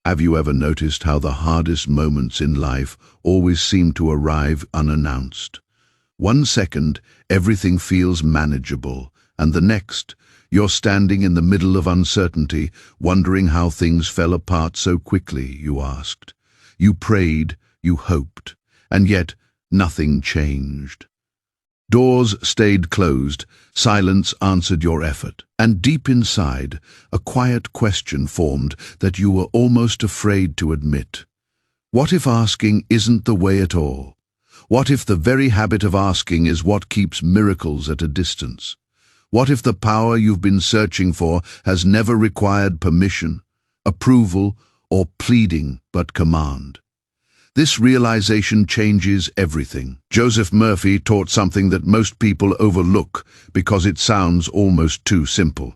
Have you ever noticed how the hardest moments in life always seem to arrive unannounced? 1 second, everything feels manageable, and the next, you're standing in the middle of uncertainty, wondering how things fell apart so quickly, you asked. You prayed, you hoped, and yet nothing changed. Doors stayed closed, silence answered your effort, and deep inside, a quiet question formed that you were almost afraid to admit. What if asking isn't the way at all? What if the very habit of asking is what keeps miracles at a distance? What if the power you've been searching for has never required permission, approval, or pleading but command? This realization changes everything. Joseph Murphy taught something that most people overlook because it sounds almost too simple.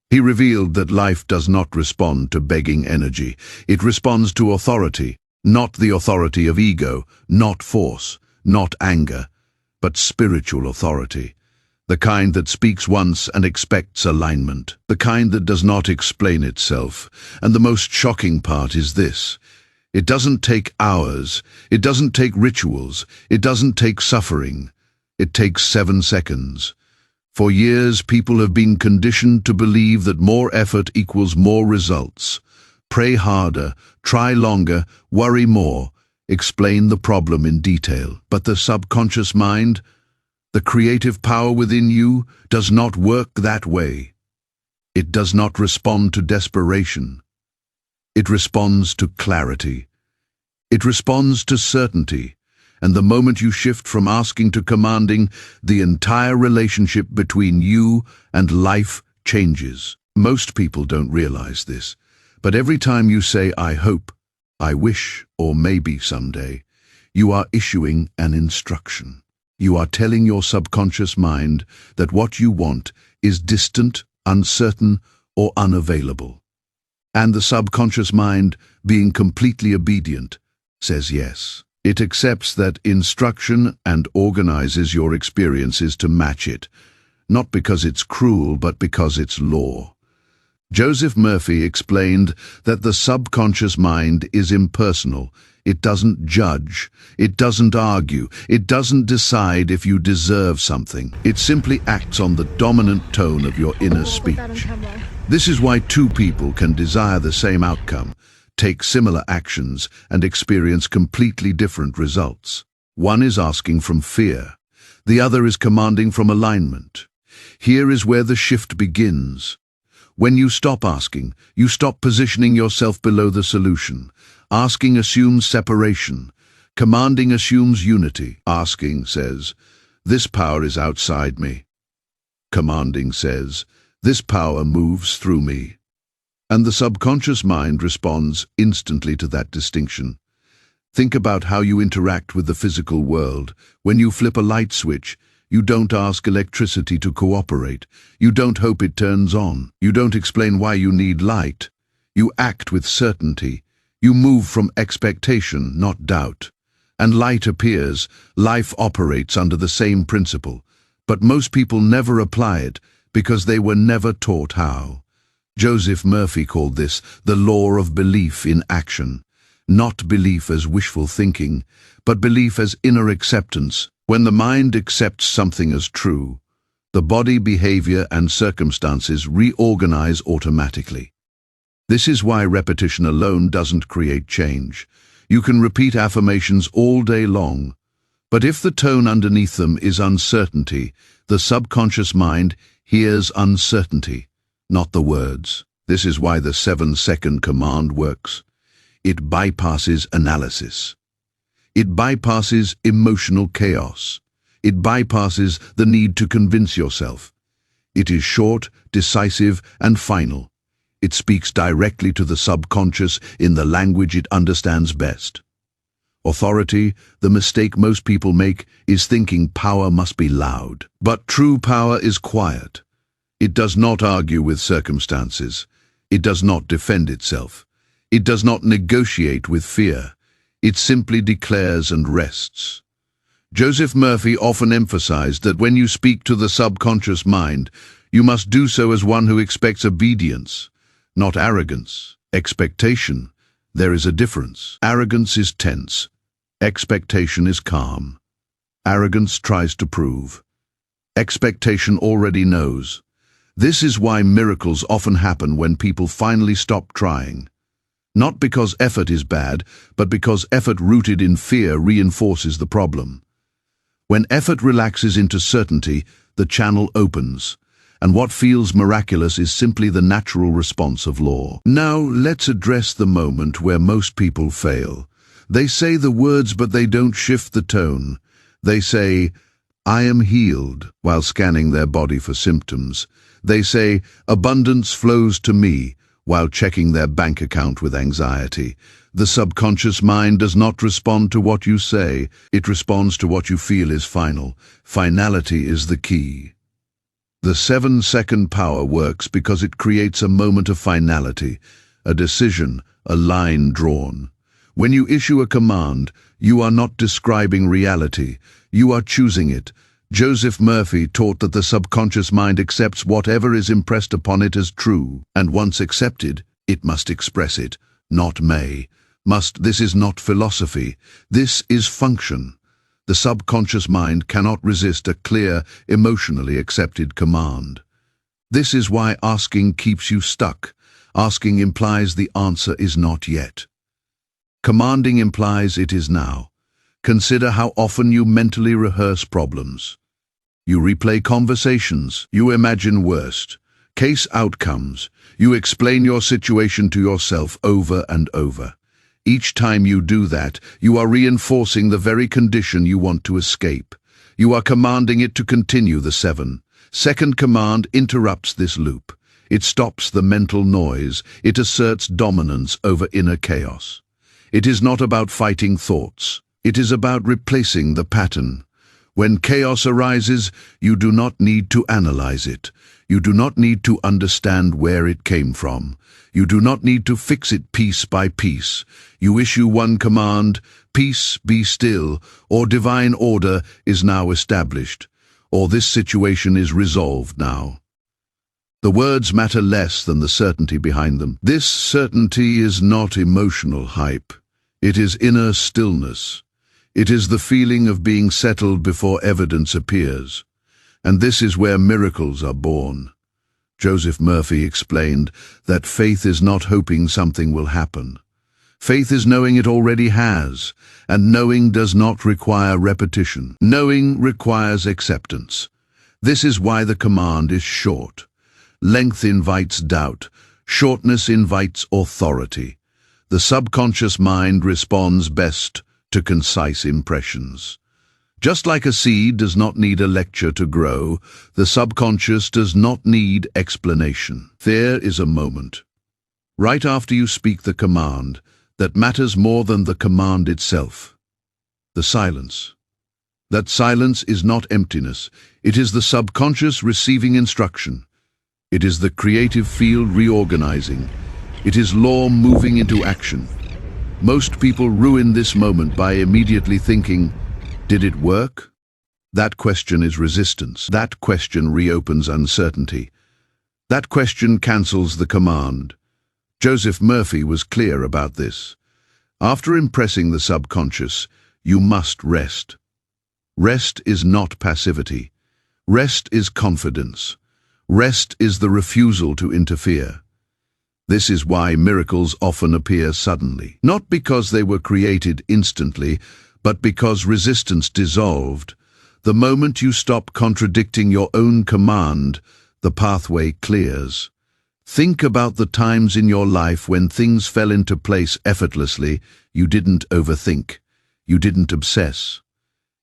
He revealed that life does not respond to begging energy. It responds to authority, not the authority of ego, not force, not anger, but spiritual authority. The kind that speaks once and expects alignment. The kind that does not explain itself. And the most shocking part is this. It doesn't take hours, it doesn't take rituals, it doesn't take suffering. It takes 7 seconds. For years, people have been conditioned to believe that more effort equals more results. Pray harder, try longer, worry more, explain the problem in detail. But the subconscious mind, the creative power within you, does not work that way. It does not respond to desperation. It responds to clarity. It responds to certainty. And the moment you shift from asking to commanding, the entire relationship between you and life changes. Most people don't realize this, but every time you say, I hope, I wish, or maybe someday, you are issuing an instruction. You are telling your subconscious mind that what you want is distant, uncertain, or unavailable. And the subconscious mind, being completely obedient, says yes. It accepts that instruction and organizes your experiences to match it, not because it's cruel, but because it's law. Joseph Murphy explained that the subconscious mind is impersonal. It doesn't judge, it doesn't argue, it doesn't decide if you deserve something. It simply acts on the dominant tone of your inner speech. This is why two people can desire the same outcome, take similar actions, and experience completely different results. One is asking from fear, the other is commanding from alignment. Here is where the shift begins. When you stop asking, you stop positioning yourself below the solution. Asking assumes separation. Commanding assumes unity. Asking says, this power is outside me. Commanding says, this power moves through me. And the subconscious mind responds instantly to that distinction. Think about how you interact with the physical world. When you flip a light switch, you don't ask electricity to cooperate. You don't hope it turns on. You don't explain why you need light. You act with certainty. You move from expectation, not doubt. And light appears. Life operates under the same principle. But most people never apply it because they were never taught how. Joseph Murphy called this the law of belief in action. Not belief as wishful thinking, but belief as inner acceptance. When the mind accepts something as true, the body, behavior, and circumstances reorganize automatically. This is why repetition alone doesn't create change. You can repeat affirmations all day long, but if the tone underneath them is uncertainty, the subconscious mind hears uncertainty, not the words. This is why the 7-second command works. It bypasses analysis. It bypasses emotional chaos. It bypasses the need to convince yourself. It is short, decisive, and final. It speaks directly to the subconscious in the language it understands best. Authority, the mistake most people make, is thinking power must be loud. But true power is quiet. It does not argue with circumstances. It does not defend itself. It does not negotiate with fear. It simply declares and rests. Joseph Murphy often emphasized that when you speak to the subconscious mind, you must do so as one who expects obedience, not arrogance, expectation, There is a difference. Arrogance is tense. Expectation is calm. Arrogance tries to prove. Expectation already knows. This is why miracles often happen when people finally stop trying. Not because effort is bad, but because effort rooted in fear reinforces the problem. When effort relaxes into certainty, the channel opens, and what feels miraculous is simply the natural response of law. Now, let's address the moment where most people fail. They say the words, but they don't shift the tone. They say, "I am healed," while scanning their body for symptoms. They say, "Abundance flows to me," while checking their bank account with anxiety. The subconscious mind does not respond to what you say. It responds to what you feel is final. Finality is the key. The 7-second power works because it creates a moment of finality, a decision, a line drawn. When you issue a command, you are not describing reality. You are choosing it. Joseph Murphy taught that the subconscious mind accepts whatever is impressed upon it as true, and once accepted, it must express it, not may. Must. This is not philosophy. This is function. The subconscious mind cannot resist a clear, emotionally accepted command. This is why asking keeps you stuck. Asking implies the answer is not yet. Commanding implies it is now. Consider how often you mentally rehearse problems. You replay conversations. You imagine worst case outcomes. You explain your situation to yourself over and over. Each time you do that, you are reinforcing the very condition you want to escape. You are commanding it to continue. The 7-second command interrupts this loop. It stops the mental noise. It asserts dominance over inner chaos. It is not about fighting thoughts. It is about replacing the pattern. When chaos arises, you do not need to analyze it. You do not need to understand where it came from. You do not need to fix it piece by piece. You issue one command, "Peace, be still," or divine order is now established, or this situation is resolved now. The words matter less than the certainty behind them. This certainty is not emotional hype. It is inner stillness. It is the feeling of being settled before evidence appears. And this is where miracles are born. Joseph Murphy explained that faith is not hoping something will happen. Faith is knowing it already has, and knowing does not require repetition. Knowing requires acceptance. This is why the command is short. Length invites doubt. Shortness invites authority. The subconscious mind responds best to concise impressions. Just like a seed does not need a lecture to grow, the subconscious does not need explanation. There is a moment, right after you speak the command, that matters more than the command itself. The silence. That silence is not emptiness. It is the subconscious receiving instruction. It is the creative field reorganizing. It is law moving into action. Most people ruin this moment by immediately thinking, "Did it work?" That question is resistance. That question reopens uncertainty. That question cancels the command. Joseph Murphy was clear about this. After impressing the subconscious, you must rest. Rest is not passivity. Rest is confidence. Rest is the refusal to interfere. This is why miracles often appear suddenly. Not because they were created instantly, but because resistance dissolved. The moment you stop contradicting your own command, the pathway clears. Think about the times in your life when things fell into place effortlessly. You didn't overthink. You didn't obsess.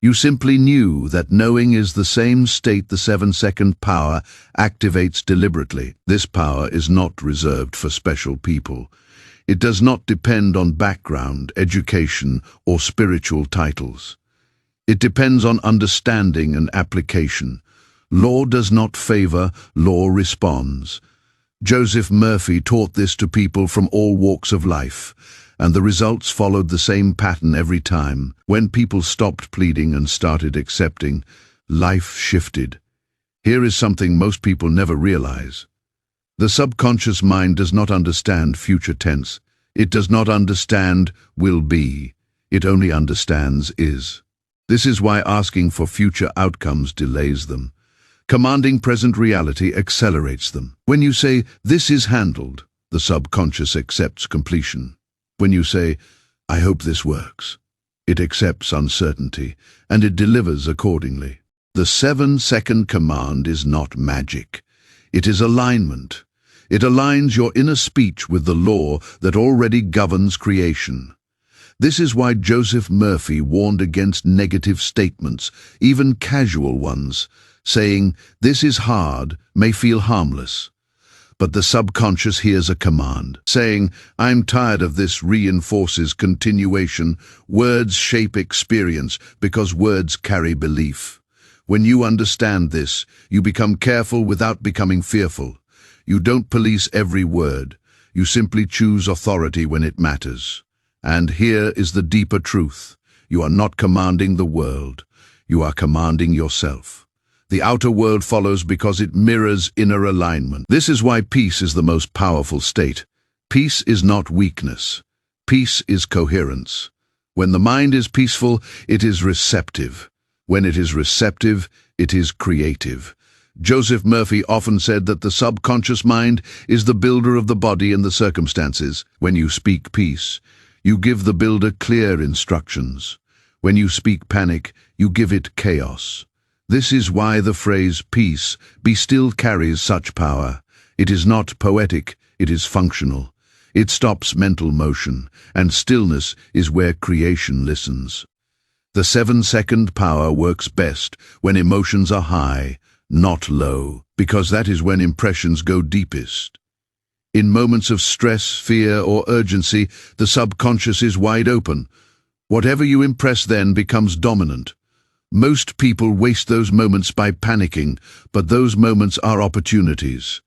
You simply knew that knowing is the same state the 7-second power activates deliberately. This power is not reserved for special people. It does not depend on background, education, or spiritual titles. It depends on understanding and application. Law does not favor, law responds. Joseph Murphy taught this to people from all walks of life, and the results followed the same pattern every time. When people stopped pleading and started accepting, life shifted. Here is something most people never realize. The subconscious mind does not understand future tense. It does not understand will be. It only understands is. This is why asking for future outcomes delays them. Commanding present reality accelerates them. When you say, "This is handled," the subconscious accepts completion. When you say, "I hope this works," it accepts uncertainty, and it delivers accordingly. The 7-second command is not magic. It is alignment. It aligns your inner speech with the law that already governs creation. This is why Joseph Murphy warned against negative statements, even casual ones, saying, "This is hard," may feel harmless. But the subconscious hears a command, saying, "I'm tired of this," reinforces continuation. Words shape experience because words carry belief. When you understand this, you become careful without becoming fearful. You don't police every word. You simply choose authority when it matters. And here is the deeper truth. You are not commanding the world. You are commanding yourself. The outer world follows because it mirrors inner alignment. This is why peace is the most powerful state. Peace is not weakness. Peace is coherence. When the mind is peaceful, it is receptive. When it is receptive, it is creative. Joseph Murphy often said that the subconscious mind is the builder of the body and the circumstances. When you speak peace, you give the builder clear instructions. When you speak panic, you give it chaos. This is why the phrase "peace, be still" carries such power. It is not poetic, it is functional. It stops mental motion, and stillness is where creation listens. The 7-second power works best when emotions are high, not low, because that is when impressions go deepest. In moments of stress, fear, or urgency, the subconscious is wide open. Whatever you impress then becomes dominant. Most people waste those moments by panicking, but those moments are opportunities.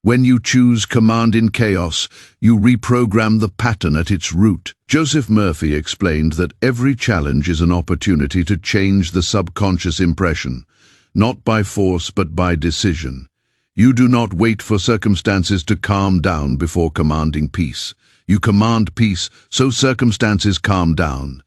When you choose command in chaos, you reprogram the pattern at its root. Joseph Murphy explained that every challenge is an opportunity to change the subconscious impression, not by force but by decision. You do not wait for circumstances to calm down before commanding peace. You command peace, so circumstances calm down.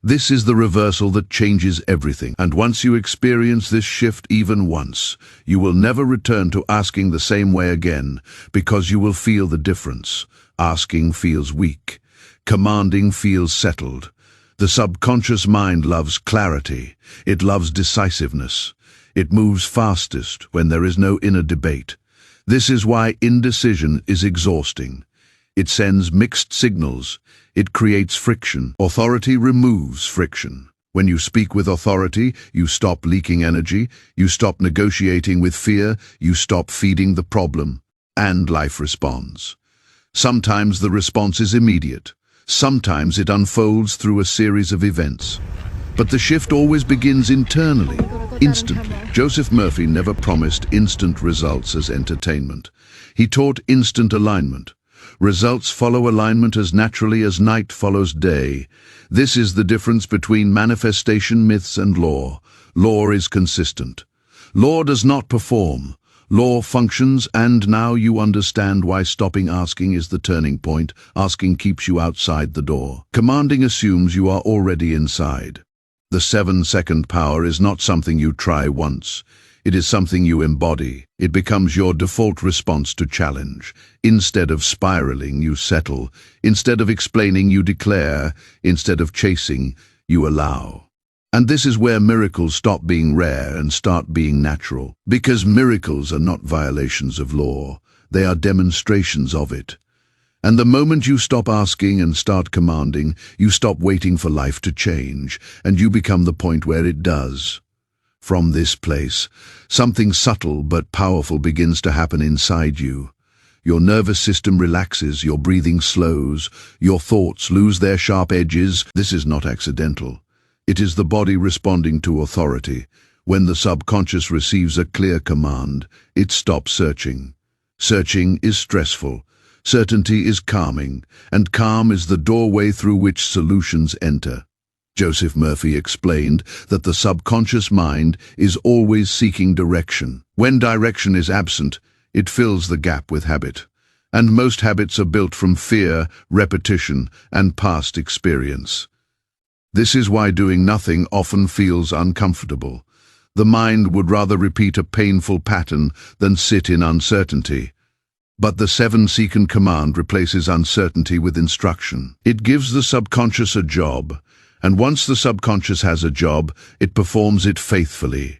This is the reversal that changes everything. And once you experience this shift even once, you will never return to asking the same way again, because you will feel the difference. Asking feels weak. Commanding feels settled. The subconscious mind loves clarity. It loves decisiveness. It moves fastest when there is no inner debate. This is why indecision is exhausting. It sends mixed signals. It creates friction. Authority removes friction. When you speak with authority, you stop leaking energy, you stop negotiating with fear, you stop feeding the problem, and life responds. Sometimes the response is immediate. Sometimes it unfolds through a series of events. But the shift always begins internally, instantly. Joseph Murphy never promised instant results as entertainment. He taught instant alignment. Results follow alignment as naturally as night follows day. This is the difference between manifestation myths and law. Law is consistent. Law does not perform. Law functions, and now you understand why stopping asking is the turning point. Asking keeps you outside the door. Commanding assumes you are already inside. The 7-second power is not something you try once. It is something you embody. It becomes your default response to challenge. Instead of spiraling, you settle. Instead of explaining, you declare. Instead of chasing, you allow. And this is where miracles stop being rare and start being natural. Because miracles are not violations of law. They are demonstrations of it. And the moment you stop asking and start commanding, you stop waiting for life to change, and you become the point where it does. From this place, something subtle but powerful begins to happen inside you. Your nervous system relaxes, your breathing slows, your thoughts lose their sharp edges. This is not accidental. It is the body responding to authority. When the subconscious receives a clear command, it stops searching. Searching is stressful. Certainty is calming, and calm is the doorway through which solutions enter. Joseph Murphy explained that the subconscious mind is always seeking direction. When direction is absent, it fills the gap with habit. And most habits are built from fear, repetition, and past experience. This is why doing nothing often feels uncomfortable. The mind would rather repeat a painful pattern than sit in uncertainty. But the 7-second command replaces uncertainty with instruction. It gives the subconscious a job, and once the subconscious has a job, it performs it faithfully.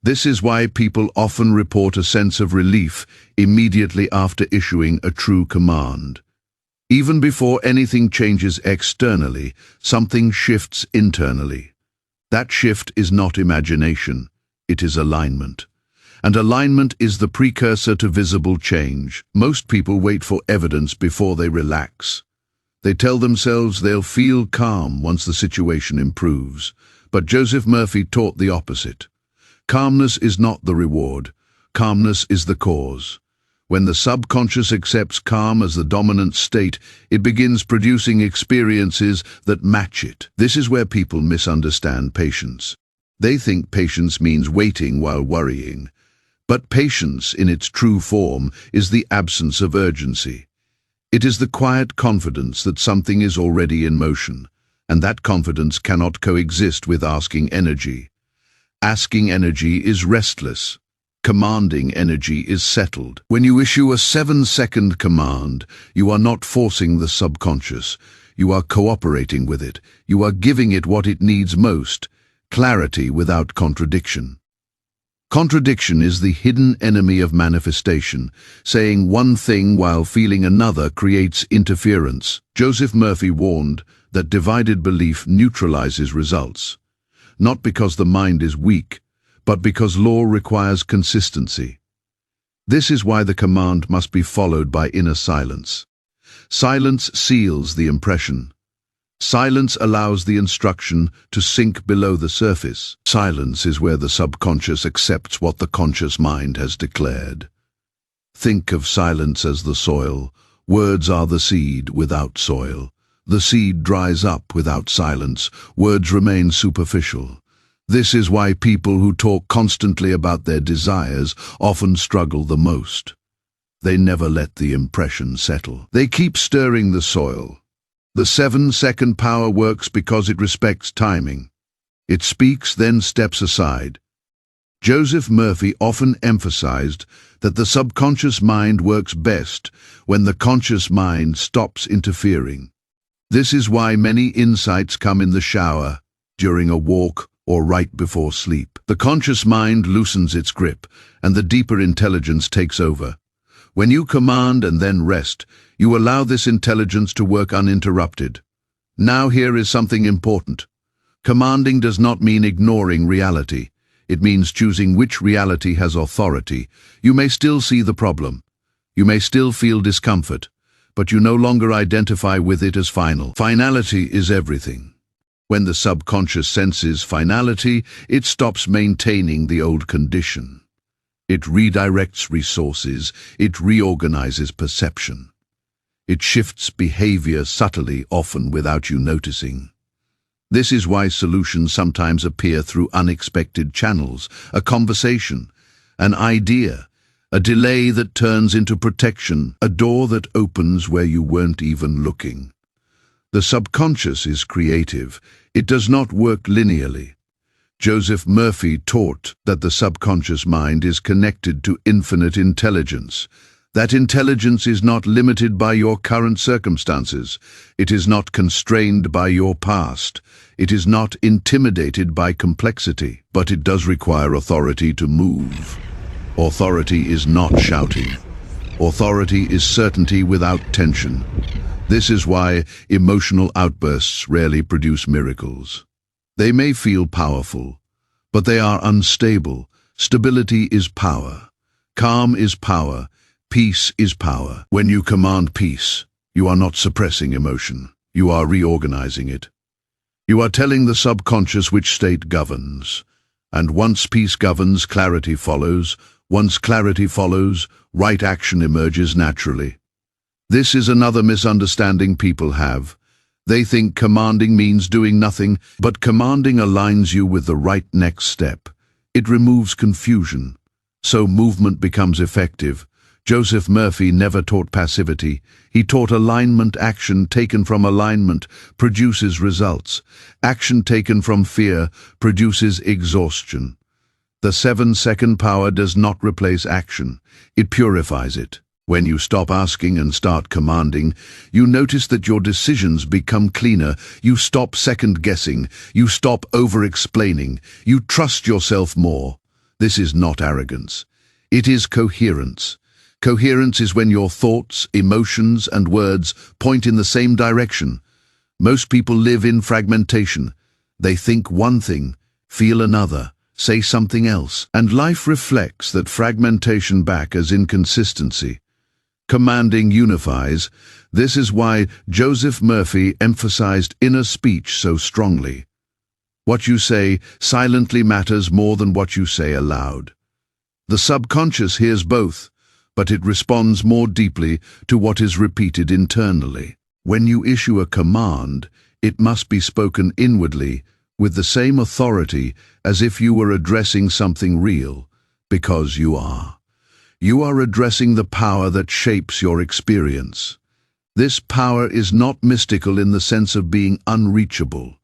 This is why people often report a sense of relief immediately after issuing a true command. Even before anything changes externally, something shifts internally. That shift is not imagination, it is alignment. And alignment is the precursor to visible change. Most people wait for evidence before they relax. They tell themselves they'll feel calm once the situation improves. But Joseph Murphy taught the opposite. Calmness is not the reward. Calmness is the cause. When the subconscious accepts calm as the dominant state, it begins producing experiences that match it. This is where people misunderstand patience. They think patience means waiting while worrying. But patience, in its true form, is the absence of urgency. It is the quiet confidence that something is already in motion, and that confidence cannot coexist with asking energy. Asking energy is restless. Commanding energy is settled. When you issue a 7-second command, you are not forcing the subconscious. You are cooperating with it. You are giving it what it needs most, clarity without contradiction. Contradiction is the hidden enemy of manifestation. Saying one thing while feeling another creates interference. Joseph Murphy warned that divided belief neutralizes results. Not because the mind is weak, but because law requires consistency. This is why the command must be followed by inner silence. Silence seals the impression. Silence allows the instruction to sink below the surface. Silence is where the subconscious accepts what the conscious mind has declared. Think of silence as the soil. Words are the seed without soil. The seed dries up without silence. Words remain superficial. This is why people who talk constantly about their desires often struggle the most. They never let the impression settle. They keep stirring the soil. The 7-second power works because it respects timing. It speaks, then steps aside. Joseph Murphy often emphasized that the subconscious mind works best when the conscious mind stops interfering. This is why many insights come in the shower, during a walk, or right before sleep. The conscious mind loosens its grip, and the deeper intelligence takes over. When you command and then rest, you allow this intelligence to work uninterrupted. Now here is something important. Commanding does not mean ignoring reality. It means choosing which reality has authority. You may still see the problem. You may still feel discomfort, but you no longer identify with it as final. Finality is everything. When the subconscious senses finality, it stops maintaining the old condition. It redirects resources. It reorganizes perception. It shifts behavior subtly, often without you noticing. This is why solutions sometimes appear through unexpected channels, a conversation, an idea, a delay that turns into protection, a door that opens where you weren't even looking. The subconscious is creative. It does not work linearly. Joseph Murphy taught that the subconscious mind is connected to infinite intelligence. That intelligence is not limited by your current circumstances. It is not constrained by your past. It is not intimidated by complexity. But it does require authority to move. Authority is not shouting. Authority is certainty without tension. This is why emotional outbursts rarely produce miracles. They may feel powerful, but they are unstable. Stability is power. Calm is power. Peace is power. When you command peace, you are not suppressing emotion. You are reorganizing it. You are telling the subconscious which state governs. And once peace governs, clarity follows. Once clarity follows, right action emerges naturally. This is another misunderstanding people have. They think commanding means doing nothing, but commanding aligns you with the right next step. It removes confusion, so movement becomes effective. Joseph Murphy never taught passivity. He taught alignment. Action taken from alignment produces results. Action taken from fear produces exhaustion. The 7-second power does not replace action. It purifies it. When you stop asking and start commanding, you notice that your decisions become cleaner. You stop second-guessing. You stop over-explaining. You trust yourself more. This is not arrogance. It is coherence. Coherence is when your thoughts, emotions, and words point in the same direction. Most people live in fragmentation. They think one thing, feel another, say something else, and life reflects that fragmentation back as inconsistency. Commanding unifies. This is why Joseph Murphy emphasized inner speech so strongly. What you say silently matters more than what you say aloud. The subconscious hears both, but it responds more deeply to what is repeated internally. When you issue a command, it must be spoken inwardly, with the same authority as if you were addressing something real, because you are. You are addressing the power that shapes your experience. This power is not mystical in the sense of being unreachable.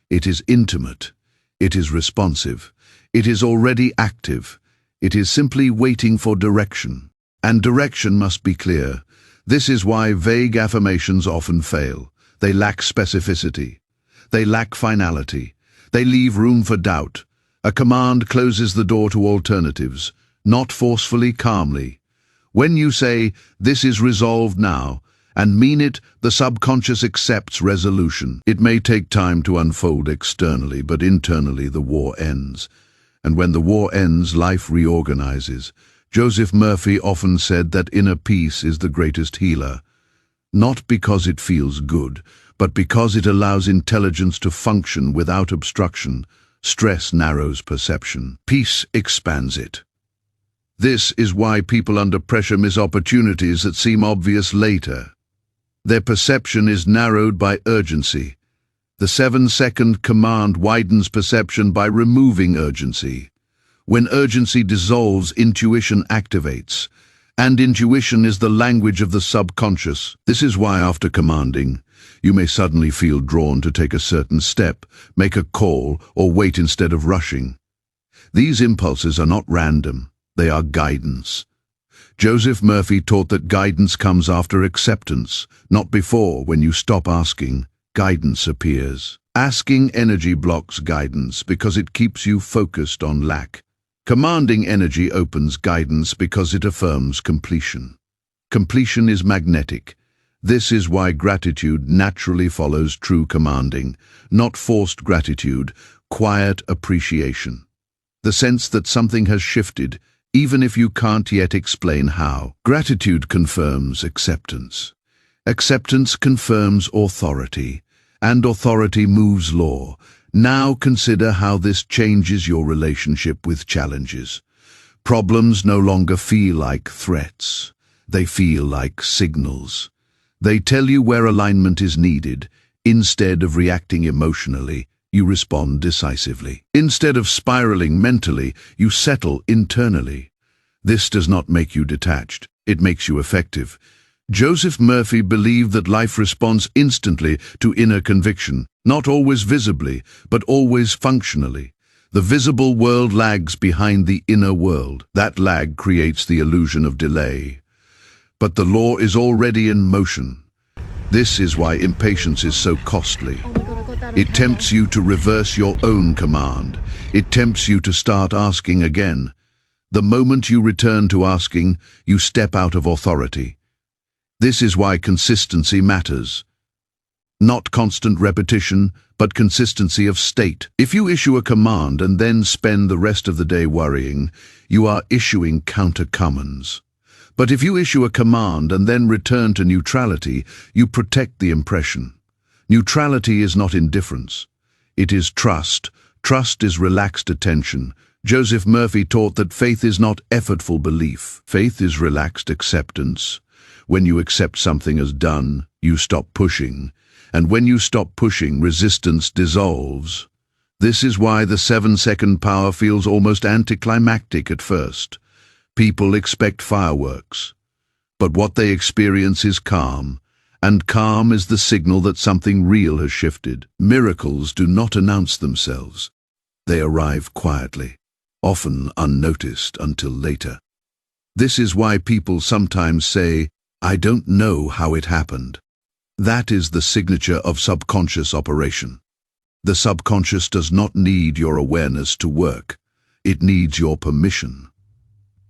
It is intimate. It is responsive. It is already active. It is simply waiting for direction. And direction must be clear. This is why vague affirmations often fail. They lack specificity. They lack finality. They leave room for doubt. A command closes the door to alternatives, not forcefully, calmly. When you say, "This is resolved now," and mean it, the subconscious accepts resolution. It may take time to unfold externally, but internally the war ends. And when the war ends, life reorganizes. Joseph Murphy often said that inner peace is the greatest healer, not because it feels good, but because it allows intelligence to function without obstruction. Stress narrows perception. Peace expands it. This is why people under pressure miss opportunities that seem obvious later. Their perception is narrowed by urgency. The 7-second command widens perception by removing urgency. When urgency dissolves, intuition activates. And intuition is the language of the subconscious. This is why after commanding, you may suddenly feel drawn to take a certain step, make a call, or wait instead of rushing. These impulses are not random. They are guidance. Joseph Murphy taught that guidance comes after acceptance, not before. When you stop asking, guidance appears. Asking energy blocks guidance because it keeps you focused on lack. Commanding energy opens guidance because it affirms completion. Completion is magnetic. This is why gratitude naturally follows true commanding, not forced gratitude, quiet appreciation. The sense that something has shifted, even if you can't yet explain how. Gratitude confirms acceptance. Acceptance confirms authority, and authority moves law. Now consider how this changes your relationship with challenges. Problems no longer feel like threats. They feel like signals. They tell you where alignment is needed. Instead of reacting emotionally, you respond decisively. Instead of spiraling mentally, you settle internally. This does not make you detached. It makes you effective. Joseph Murphy believed that life responds instantly to inner conviction, not always visibly, but always functionally. The visible world lags behind the inner world. That lag creates the illusion of delay. But the law is already in motion. This is why impatience is so costly. It tempts you to reverse your own command. It tempts you to start asking again. The moment you return to asking, you step out of authority. This is why consistency matters. Not constant repetition, but consistency of state. If you issue a command and then spend the rest of the day worrying, you are issuing counter-commands. But if you issue a command and then return to neutrality, you protect the impression. Neutrality is not indifference. It is trust. Trust is relaxed attention. Joseph Murphy taught that faith is not effortful belief. Faith is relaxed acceptance. When you accept something as done, you stop pushing. And when you stop pushing, resistance dissolves. This is why the 7-second power feels almost anticlimactic at first. People expect fireworks. But what they experience is calm, and calm is the signal that something real has shifted. Miracles do not announce themselves. They arrive quietly, often unnoticed until later. This is why people sometimes say, "I don't know how it happened." That is the signature of subconscious operation. The subconscious does not need your awareness to work. It needs your permission.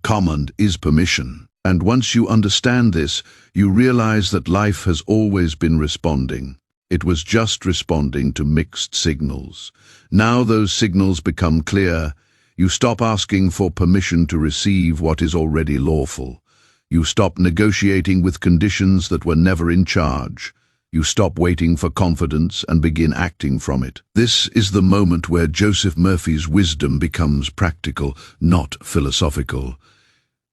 Command is permission. And once you understand this, you realize that life has always been responding. It was just responding to mixed signals. Now those signals become clear. You stop asking for permission to receive what is already lawful. You stop negotiating with conditions that were never in charge. You stop waiting for confidence and begin acting from it. This is the moment where Joseph Murphy's wisdom becomes practical, not philosophical.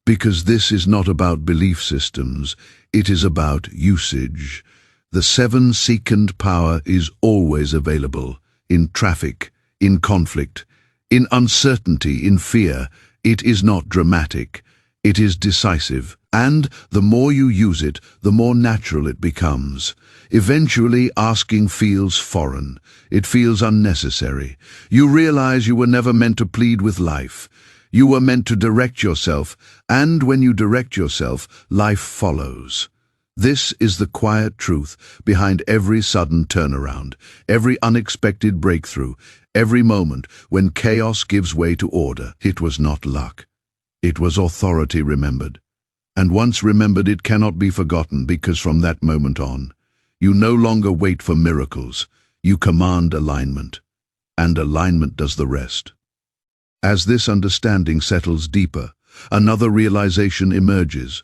Because this is not about belief systems, it is about usage. The 7-second power is always available, in traffic, in conflict, in uncertainty, in fear. It is not dramatic, it is decisive. And the more you use it, the more natural it becomes. Eventually, asking feels foreign. It feels unnecessary. You realize you were never meant to plead with life. You were meant to direct yourself, and when you direct yourself, life follows. This is the quiet truth behind every sudden turnaround, every unexpected breakthrough, every moment when chaos gives way to order. It was not luck. It was authority remembered. And once remembered, it cannot be forgotten, because from that moment on, you no longer wait for miracles. You command alignment, and alignment does the rest. As this understanding settles deeper, another realization emerges.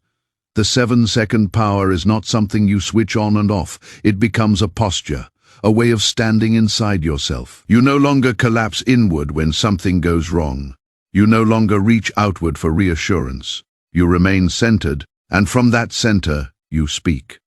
The 7-second power is not something you switch on and off. It becomes a posture, a way of standing inside yourself. You no longer collapse inward when something goes wrong. You no longer reach outward for reassurance. You remain centered, and from that center, you speak.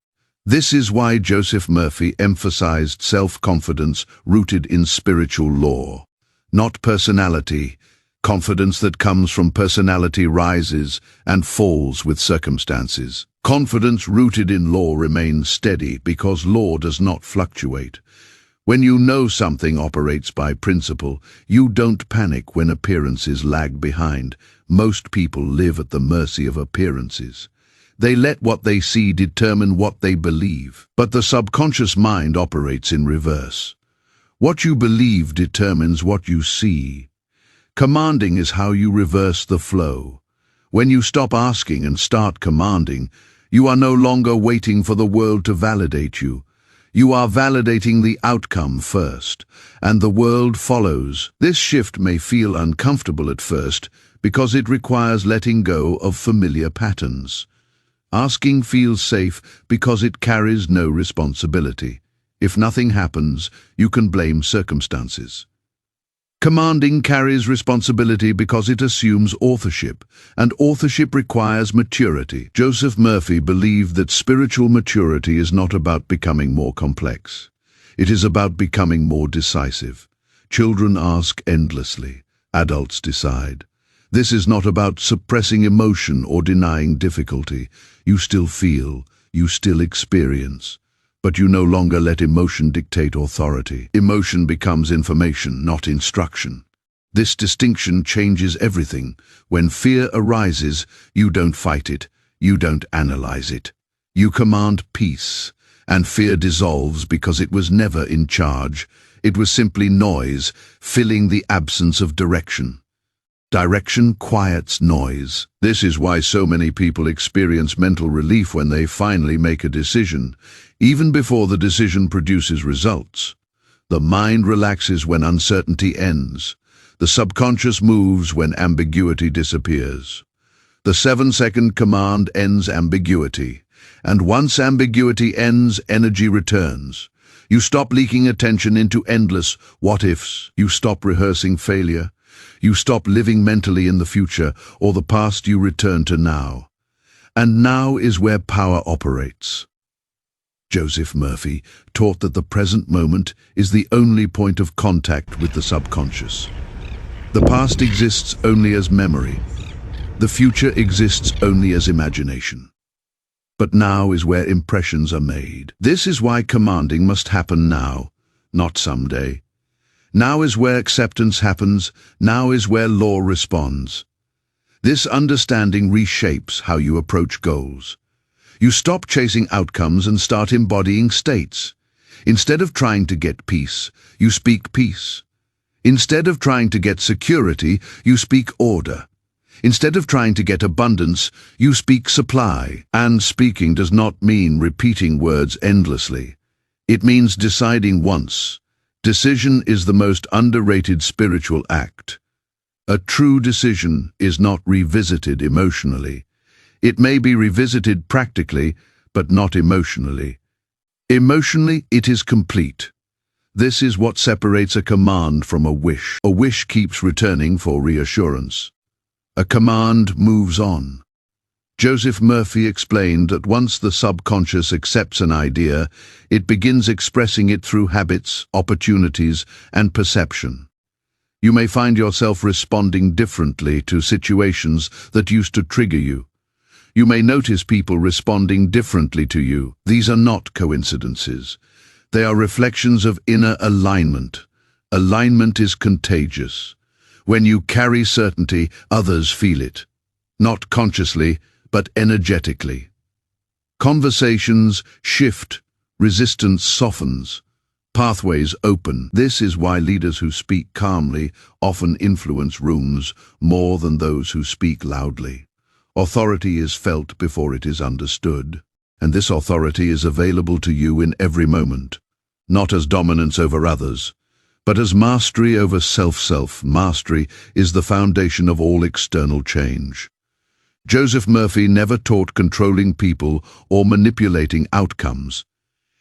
This is why Joseph Murphy emphasized self-confidence rooted in spiritual law, not personality. Confidence that comes from personality rises and falls with circumstances. Confidence rooted in law remains steady because law does not fluctuate. When you know something operates by principle, you don't panic when appearances lag behind. Most people live at the mercy of appearances. They let what they see determine what they believe. But the subconscious mind operates in reverse. What you believe determines what you see. Commanding is how you reverse the flow. When you stop asking and start commanding, you are no longer waiting for the world to validate you. You are validating the outcome first, and the world follows. This shift may feel uncomfortable at first because it requires letting go of familiar patterns. Asking feels safe because it carries no responsibility. If nothing happens, you can blame circumstances. Commanding carries responsibility because it assumes authorship, and authorship requires maturity. Joseph Murphy believed that spiritual maturity is not about becoming more complex. It is about becoming more decisive. Children ask endlessly. Adults decide. This is not about suppressing emotion or denying difficulty. You still feel, you still experience. But you no longer let emotion dictate authority. Emotion becomes information, not instruction. This distinction changes everything. When fear arises, you don't fight it, you don't analyze it. You command peace, and fear dissolves because it was never in charge. It was simply noise, filling the absence of direction. Direction quiets noise. This is why so many people experience mental relief when they finally make a decision, even before the decision produces results. The mind relaxes when uncertainty ends. The subconscious moves when ambiguity disappears. The 7-second command ends ambiguity, and once ambiguity ends, energy returns. You stop leaking attention into endless what-ifs. You stop rehearsing failure. You stop living mentally in the future or the past. You return to now. And now is where power operates. Joseph Murphy taught that the present moment is the only point of contact with the subconscious. The past exists only as memory. The future exists only as imagination. but now is where impressions are made. This is why commanding must happen now, not someday. Now is where acceptance happens, now is where law responds. This understanding reshapes how you approach goals. You stop chasing outcomes and start embodying states. Instead of trying to get peace, you speak peace. Instead of trying to get security, you speak order. Instead of trying to get abundance, you speak supply. And speaking does not mean repeating words endlessly. It means deciding once. Decision is the most underrated spiritual act. A true decision is not revisited emotionally. It may be revisited practically, but not emotionally. Emotionally, it is complete. This is what separates a command from a wish. A wish keeps returning for reassurance. A command moves on. Joseph Murphy explained that once the subconscious accepts an idea, it begins expressing it through habits, opportunities, and perception. You may find yourself responding differently to situations that used to trigger you. You may notice people responding differently to you. These are not coincidences. They are reflections of inner alignment. Alignment is contagious. When you carry certainty, others feel it. Not consciously, but energetically. Conversations shift, resistance softens, pathways open. This is why leaders who speak calmly often influence rooms more than those who speak loudly. Authority is felt before it is understood, and this authority is available to you in every moment, not as dominance over others, but as mastery over self. Mastery is the foundation of all external change. Joseph Murphy never taught controlling people or manipulating outcomes.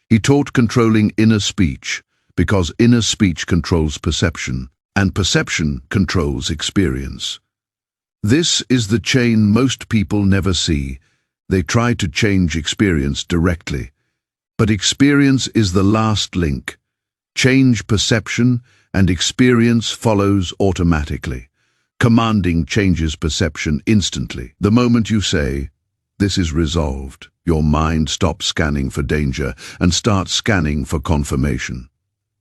He taught controlling inner speech, because inner speech controls perception, and perception controls experience. This is the chain most people never see. They try to change experience directly, but experience is the last link. Change perception, and experience follows automatically. Commanding changes perception instantly. The moment you say, "This is resolved," your mind stops scanning for danger and starts scanning for confirmation.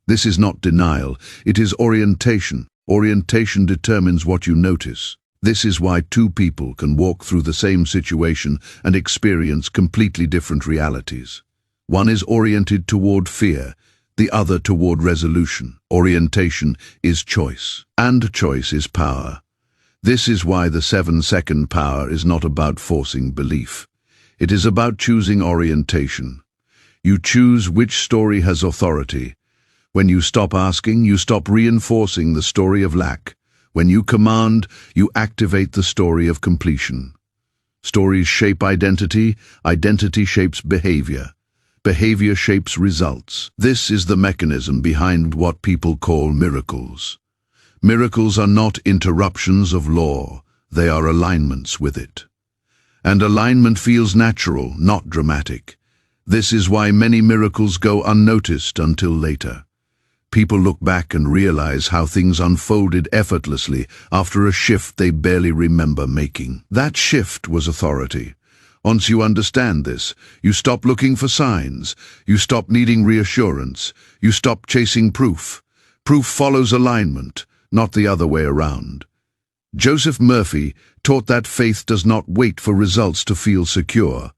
This is not denial, it is orientation. Orientation determines what you notice. This is why two people can walk through the same situation and experience completely different realities. One is oriented toward fear, the other toward resolution. Orientation is choice, and choice is power. This is why the 7-second power is not about forcing belief. It is about choosing orientation. You choose which story has authority. When you stop asking, you stop reinforcing the story of lack. When you command, you activate the story of completion. Stories shape identity, identity shapes behavior. Behavior shapes results. This is the mechanism behind what people call miracles. Miracles are not interruptions of law, they are alignments with it. And alignment feels natural, not dramatic. This is why many miracles go unnoticed until later. People look back and realize how things unfolded effortlessly after a shift they barely remember making. That shift was authority. Once you understand this, you stop looking for signs, you stop needing reassurance, you stop chasing proof. Proof follows alignment, not the other way around. Joseph Murphy taught that faith does not wait for results to feel secure.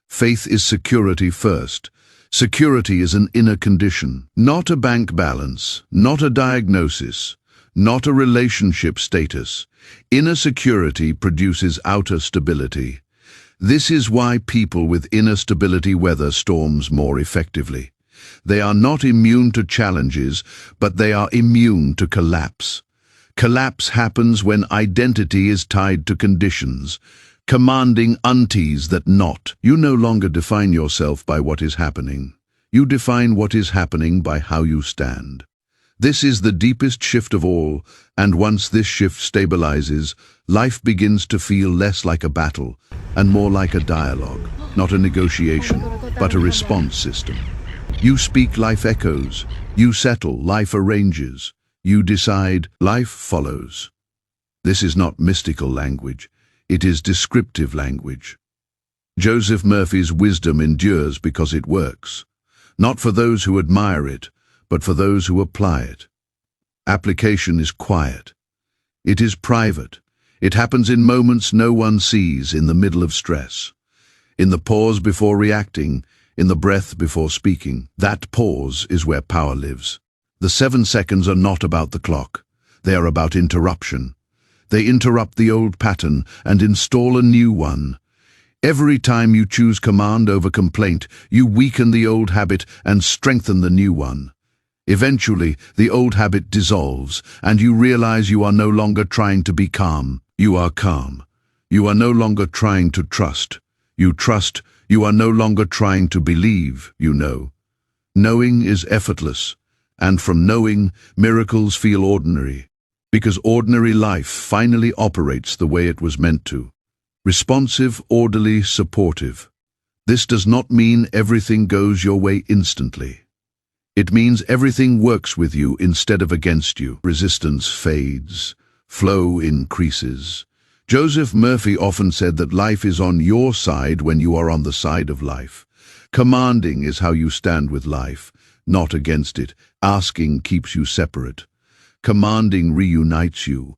Faith is security first. Security is an inner condition, not a bank balance, not a diagnosis, not a relationship status. Inner security produces outer stability. This is why people with inner stability weather storms more effectively. They are not immune to challenges, but they are immune to collapse. Collapse happens when identity is tied to conditions. Commanding untees that knot. You no longer define yourself by what is happening. You define what is happening by how you stand. This is the deepest shift of all, and once this shift stabilizes, life begins to feel less like a battle and more like a dialogue, not a negotiation, but a response system. You speak, life echoes. You settle, life arranges. You decide, life follows. This is not mystical language. It is descriptive language. Joseph Murphy's wisdom endures because it works, not for those who admire it, but for those who apply it. Application is quiet. It is private. It happens in moments no one sees, in the middle of stress, in the pause before reacting, in the breath before speaking. That pause is where power lives. The 7 seconds are not about the clock. They are about interruption. They interrupt the old pattern and install a new one. Every time you choose command over complaint, you weaken the old habit and strengthen the new one. Eventually, the old habit dissolves, and you realize you are no longer trying to be calm. You are calm. You are no longer trying to trust. You trust. You are no longer trying to believe, you know. Knowing is effortless, and from knowing, miracles feel ordinary, because ordinary life finally operates the way it was meant to. Responsive, orderly, supportive. This does not mean everything goes your way instantly. It means everything works with you instead of against you. Resistance fades, flow increases. Joseph Murphy often said that life is on your side when you are on the side of life. Commanding is how you stand with life, not against it. Asking keeps you separate. Commanding reunites you.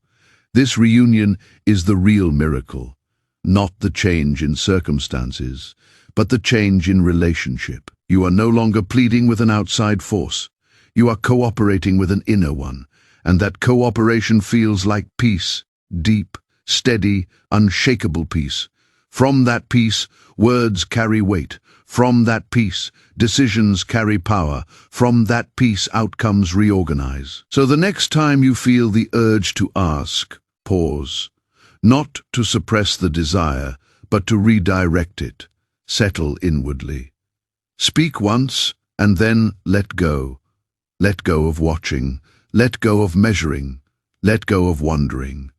This reunion is the real miracle, not the change in circumstances, but the change in relationship. You are no longer pleading with an outside force. You are cooperating with an inner one, and that cooperation feels like peace, deep, steady, unshakable peace. From that peace, words carry weight. From that peace, decisions carry power. From that peace, outcomes reorganize. So the next time you feel the urge to ask, pause. Not to suppress the desire, but to redirect it. Settle inwardly. Speak once, and then let go. Let go of watching. Let go of measuring. Let go of wondering.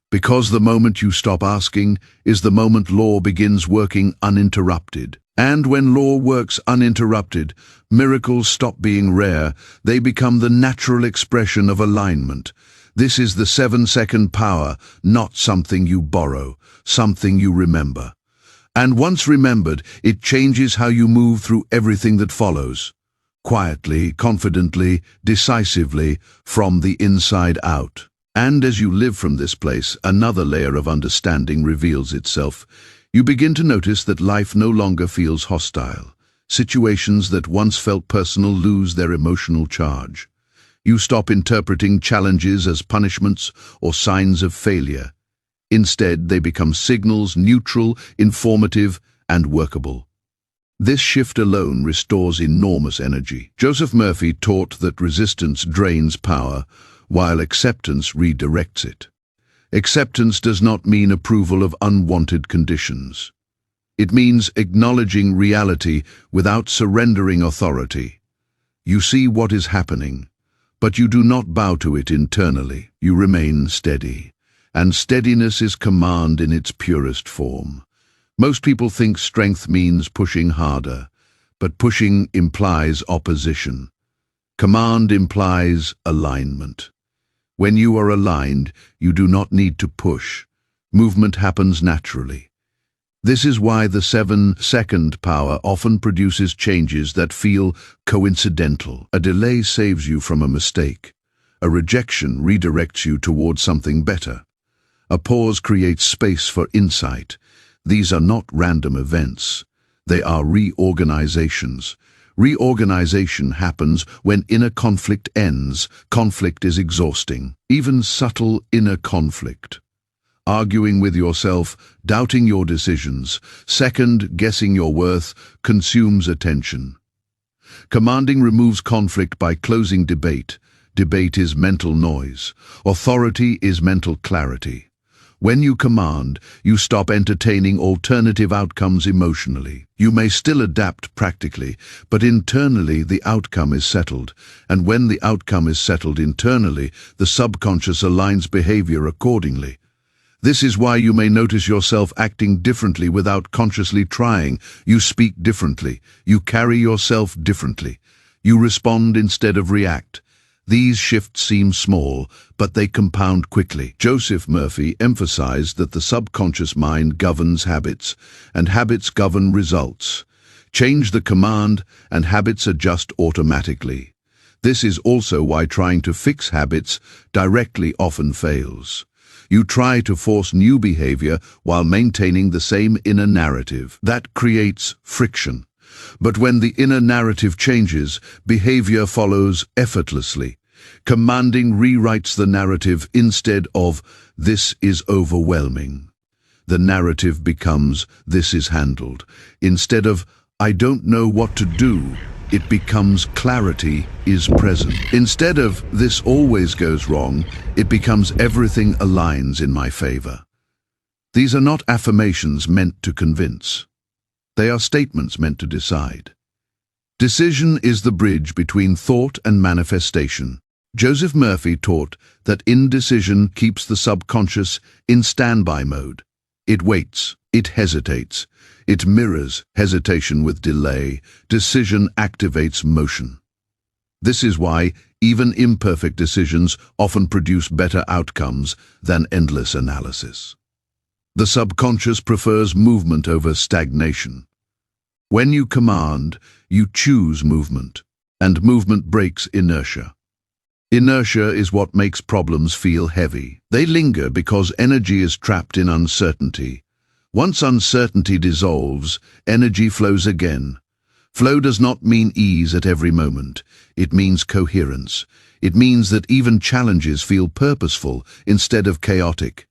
Because the moment you stop asking is the moment law begins working uninterrupted. And when law works uninterrupted, miracles stop being rare. They become the natural expression of alignment. This is the 7-second power, not something you borrow, something you remember. And once remembered, it changes how you move through everything that follows. Quietly, confidently, decisively, from the inside out. And as you live from this place, another layer of understanding reveals itself. You begin to notice that life no longer feels hostile. Situations that once felt personal lose their emotional charge. You stop interpreting challenges as punishments or signs of failure. Instead, they become signals, neutral, informative, and workable. This shift alone restores enormous energy. Joseph Murphy taught that resistance drains power, while acceptance redirects it. Acceptance does not mean approval of unwanted conditions. It means acknowledging reality without surrendering authority. You see what is happening, but you do not bow to it internally. You remain steady. And steadiness is command in its purest form. Most people think strength means pushing harder, but pushing implies opposition. Command implies alignment. When you are aligned, you do not need to push. Movement happens naturally. This is why the 7-second power often produces changes that feel coincidental. A delay saves you from a mistake. A rejection redirects you towards something better. A pause creates space for insight. These are not random events. They are reorganizations. Reorganization happens when inner conflict ends. Conflict is exhausting. Even subtle inner conflict. Arguing with yourself, doubting your decisions, second-guessing your worth, consumes attention. Commanding removes conflict by closing debate. Debate is mental noise. Authority is mental clarity. When you command, you stop entertaining alternative outcomes emotionally. You may still adapt practically, but internally the outcome is settled. And when the outcome is settled internally, the subconscious aligns behavior accordingly. This is why you may notice yourself acting differently without consciously trying. You speak differently. You carry yourself differently. You respond instead of react. These shifts seem small, but they compound quickly. Joseph Murphy emphasized that the subconscious mind governs habits, and habits govern results. Change the command, and habits adjust automatically. This is also why trying to fix habits directly often fails. You try to force new behavior while maintaining the same inner narrative. That creates friction. But when the inner narrative changes, behavior follows effortlessly. Commanding rewrites the narrative instead of "this is overwhelming." The narrative becomes "this is handled." Instead of "I don't know what to do," it becomes "clarity is present." Instead of "this always goes wrong," it becomes "everything aligns in my favor." These are not affirmations meant to convince. They are statements meant to decide. Decision is the bridge between thought and manifestation. Joseph Murphy taught that indecision keeps the subconscious in standby mode. It waits, it hesitates, it mirrors hesitation with delay. Decision activates motion. This is why even imperfect decisions often produce better outcomes than endless analysis. The subconscious prefers movement over stagnation. When you command, you choose movement, and movement breaks inertia. Inertia is what makes problems feel heavy. They linger because energy is trapped in uncertainty. Once uncertainty dissolves, energy flows again. Flow does not mean ease at every moment. It means coherence. It means that even challenges feel purposeful instead of chaotic.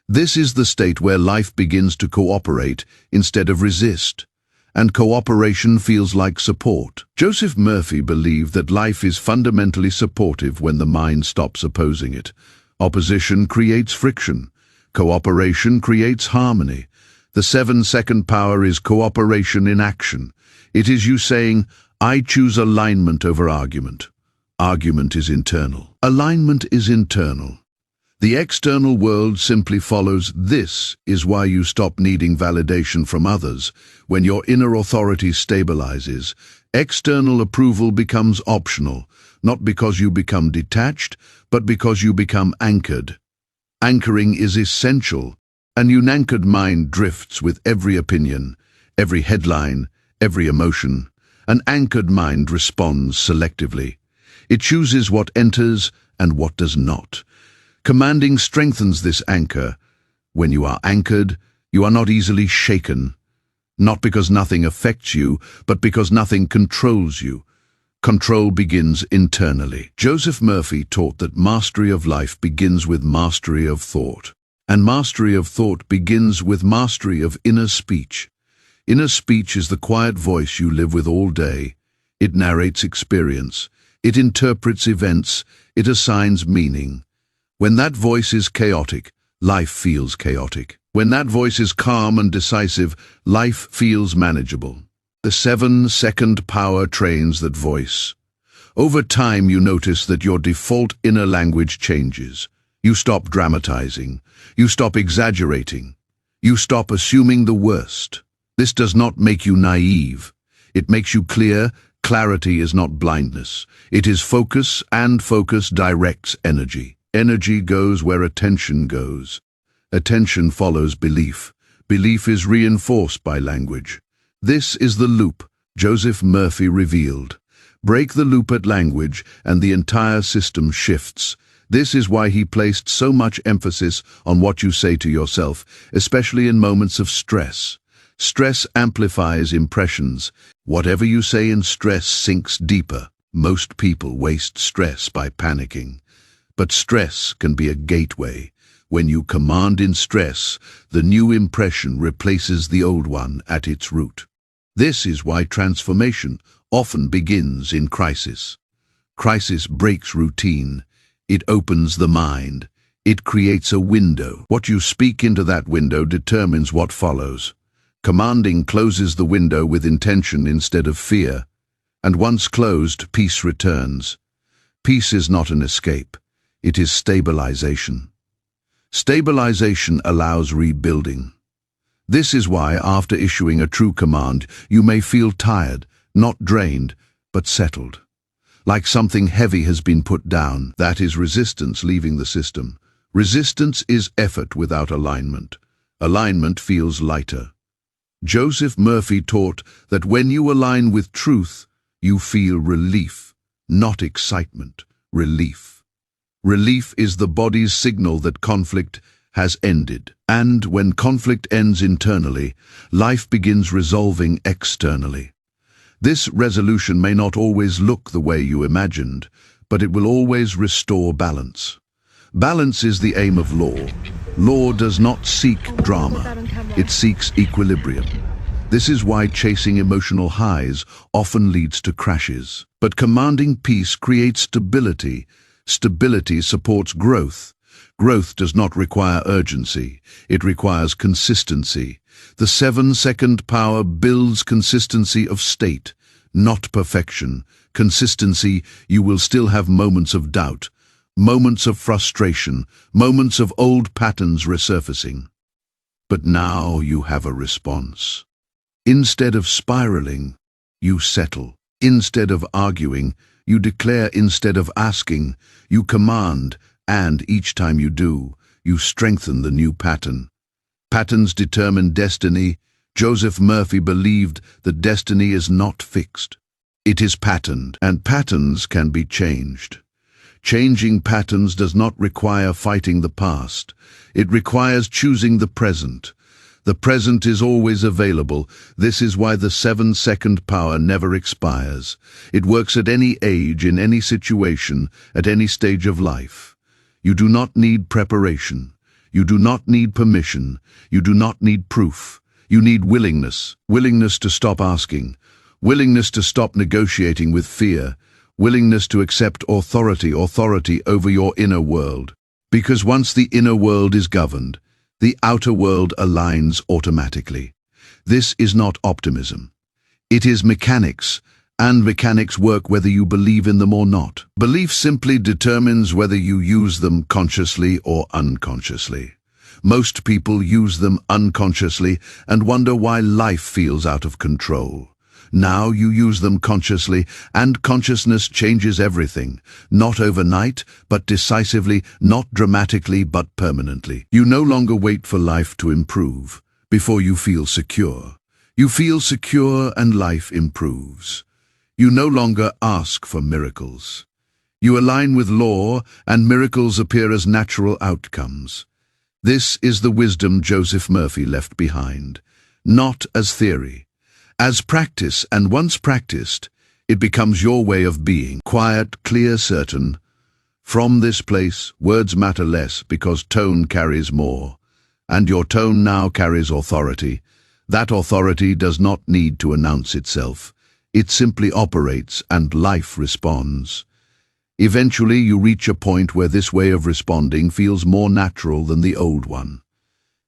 This is the state where life begins to cooperate instead of resist. And cooperation feels like support. Joseph Murphy believed that life is fundamentally supportive when the mind stops opposing it. Opposition creates friction. Cooperation creates harmony. The 7-second power is cooperation in action. It is you saying, "I choose alignment over argument." Argument is internal. Alignment is internal. The external world simply follows. This is why you stop needing validation from others. When your inner authority stabilizes, external approval becomes optional, not because you become detached, but because you become anchored. Anchoring is essential. An unanchored mind drifts with every opinion, every headline, every emotion. An anchored mind responds selectively. It chooses what enters and what does not. Commanding strengthens this anchor. When you are anchored, you are not easily shaken. Not because nothing affects you, but because nothing controls you. Control begins internally. Joseph Murphy taught that mastery of life begins with mastery of thought. And mastery of thought begins with mastery of inner speech. Inner speech is the quiet voice you live with all day. It narrates experience. It interprets events. It assigns meaning. When that voice is chaotic, life feels chaotic. When that voice is calm and decisive, life feels manageable. The 7-second power trains that voice. Over time, you notice that your default inner language changes. You stop dramatizing. You stop exaggerating. You stop assuming the worst. This does not make you naive. It makes you clear. Clarity is not blindness. It is focus, and focus directs energy. Energy goes where attention goes. Attention follows belief. Belief is reinforced by language. This is the loop Joseph Murphy revealed. Break the loop at language and the entire system shifts. This is why he placed so much emphasis on what you say to yourself, especially in moments of stress. Stress amplifies impressions. Whatever you say in stress sinks deeper. Most people waste stress by panicking. But stress can be a gateway. When you command in stress, the new impression replaces the old one at its root. This is why transformation often begins in crisis. Crisis breaks routine. It opens the mind. It creates a window. What you speak into that window determines what follows. Commanding closes the window with intention instead of fear. And once closed, peace returns. Peace is not an escape. It is stabilization. Stabilization allows rebuilding. This is why, after issuing a true command, you may feel tired, not drained, but settled. like something heavy has been put down. That is resistance leaving the system. Resistance is effort without alignment. Alignment feels lighter. Joseph Murphy taught that when you align with truth, you feel relief, not excitement, relief. Relief is the body's signal that conflict has ended. And when conflict ends internally, life begins resolving externally. This resolution may not always look the way you imagined, but it will always restore balance. Balance is the aim of law. Law does not seek drama, it seeks equilibrium. This is why chasing emotional highs often leads to crashes. But commanding peace creates stability. Stability supports growth. Growth does not require urgency, it requires consistency. The 7-second power builds consistency of state, not perfection. Consistency, you will still have moments of doubt, moments of frustration, moments of old patterns resurfacing. But now you have a response. Instead of spiraling, you settle. Instead of arguing, you declare. Instead of asking, you command. And each time you do, you strengthen the new pattern. Patterns determine destiny. Joseph Murphy believed that destiny is not fixed. It is patterned, and patterns can be changed. Changing patterns does not require fighting the past. It requires choosing the present. The present is always available. This is why the 7-second power never expires. It works at any age, in any situation, at any stage of life. You do not need preparation. You do not need permission. You do not need proof. You need willingness. Willingness to stop asking. Willingness to stop negotiating with fear. Willingness to accept authority over your inner world. Because once the inner world is governed, the outer world aligns automatically. This is not optimism. It is mechanics. And mechanics work whether you believe in them or not. Belief simply determines whether you use them consciously or unconsciously. Most people use them unconsciously and wonder why life feels out of control. Now you use them consciously, and consciousness changes everything. Not overnight, but decisively, not dramatically, but permanently. You no longer wait for life to improve before you feel secure. You feel secure and life improves. You no longer ask for miracles. You align with law, and miracles appear as natural outcomes. This is the wisdom Joseph Murphy left behind, not as theory, as practice, and once practiced, it becomes your way of being, quiet, clear, certain. From this place, words matter less because tone carries more, and your tone now carries authority. That authority does not need to announce itself. It simply operates, and life responds. Eventually, you reach a point where this way of responding feels more natural than the old one.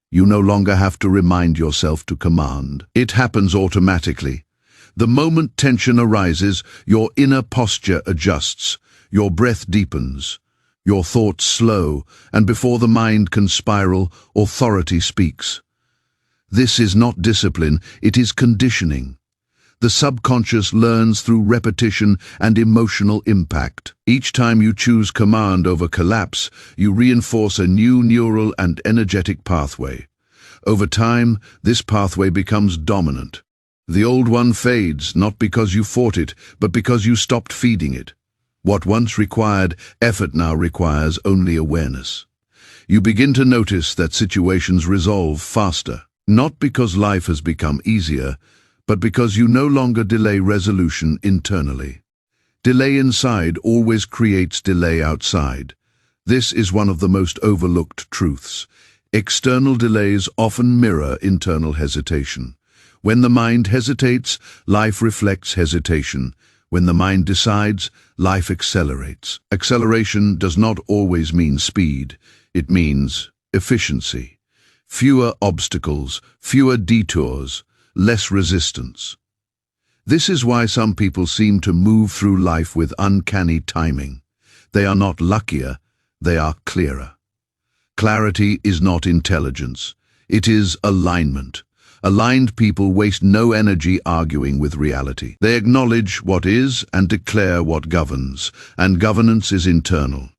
You no longer have to remind yourself to command. It happens automatically. The moment tension arises, your inner posture adjusts, your breath deepens, your thoughts slow, and before the mind can spiral, authority speaks. This is not discipline, it is conditioning. The subconscious learns through repetition and emotional impact. Each time you choose command over collapse, you reinforce a new neural and energetic pathway. Over time, this pathway becomes dominant. The old one fades, not because you fought it, but because you stopped feeding it. What once required effort now requires only awareness. You begin to notice that situations resolve faster, not because life has become easier, but because you no longer delay resolution internally. Delay inside always creates delay outside. This is one of the most overlooked truths. External delays often mirror internal hesitation. When the mind hesitates, life reflects hesitation. When the mind decides, life accelerates. Acceleration does not always mean speed. It means efficiency. Fewer obstacles, fewer detours, less resistance. This is why some people seem to move through life with uncanny timing. They are not luckier, they are clearer. Clarity is not intelligence, it is alignment. Aligned people waste no energy arguing with reality. They acknowledge what is and declare what governs, and governance is internal.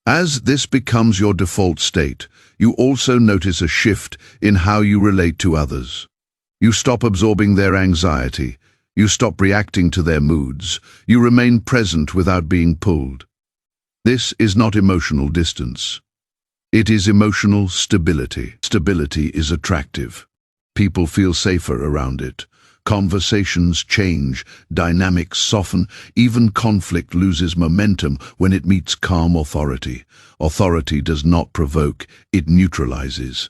As this becomes your default state, you also notice a shift in how you relate to others. You stop absorbing their anxiety. You stop reacting to their moods. You remain present without being pulled. This is not emotional distance. It is emotional stability. Stability is attractive. People feel safer around it. Conversations change, dynamics soften, even conflict loses momentum when it meets calm authority. Authority does not provoke, it neutralizes.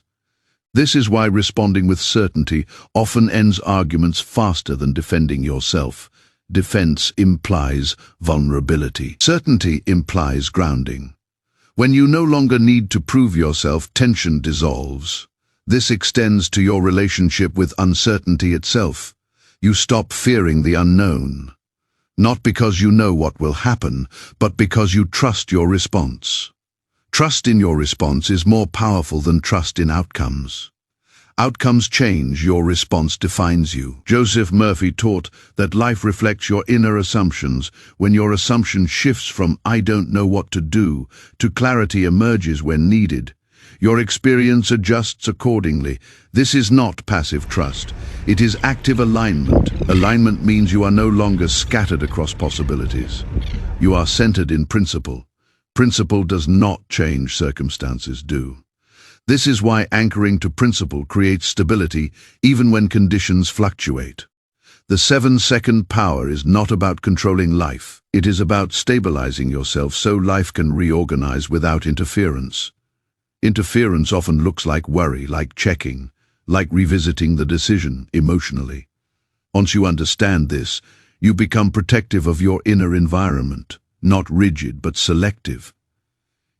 This is why responding with certainty often ends arguments faster than defending yourself. Defense implies vulnerability. Certainty implies grounding. When you no longer need to prove yourself, tension dissolves. This extends to your relationship with uncertainty itself. You stop fearing the unknown. Not because you know what will happen, but because you trust your response. Trust in your response is more powerful than trust in outcomes. Outcomes change, your response defines you. Joseph Murphy taught that life reflects your inner assumptions. When your assumption shifts from "I don't know what to do" to clarity emerges when needed. Your experience adjusts accordingly. This is not passive trust. It is active alignment. Alignment means you are no longer scattered across possibilities. You are centered in principle. Principle does not change, circumstances do. This is why anchoring to principle creates stability even when conditions fluctuate. The 7-second power is not about controlling life. It is about stabilizing yourself so life can reorganize without interference. Interference often looks like worry, like checking, like revisiting the decision emotionally. Once you understand this, you become protective of your inner environment, not rigid but selective.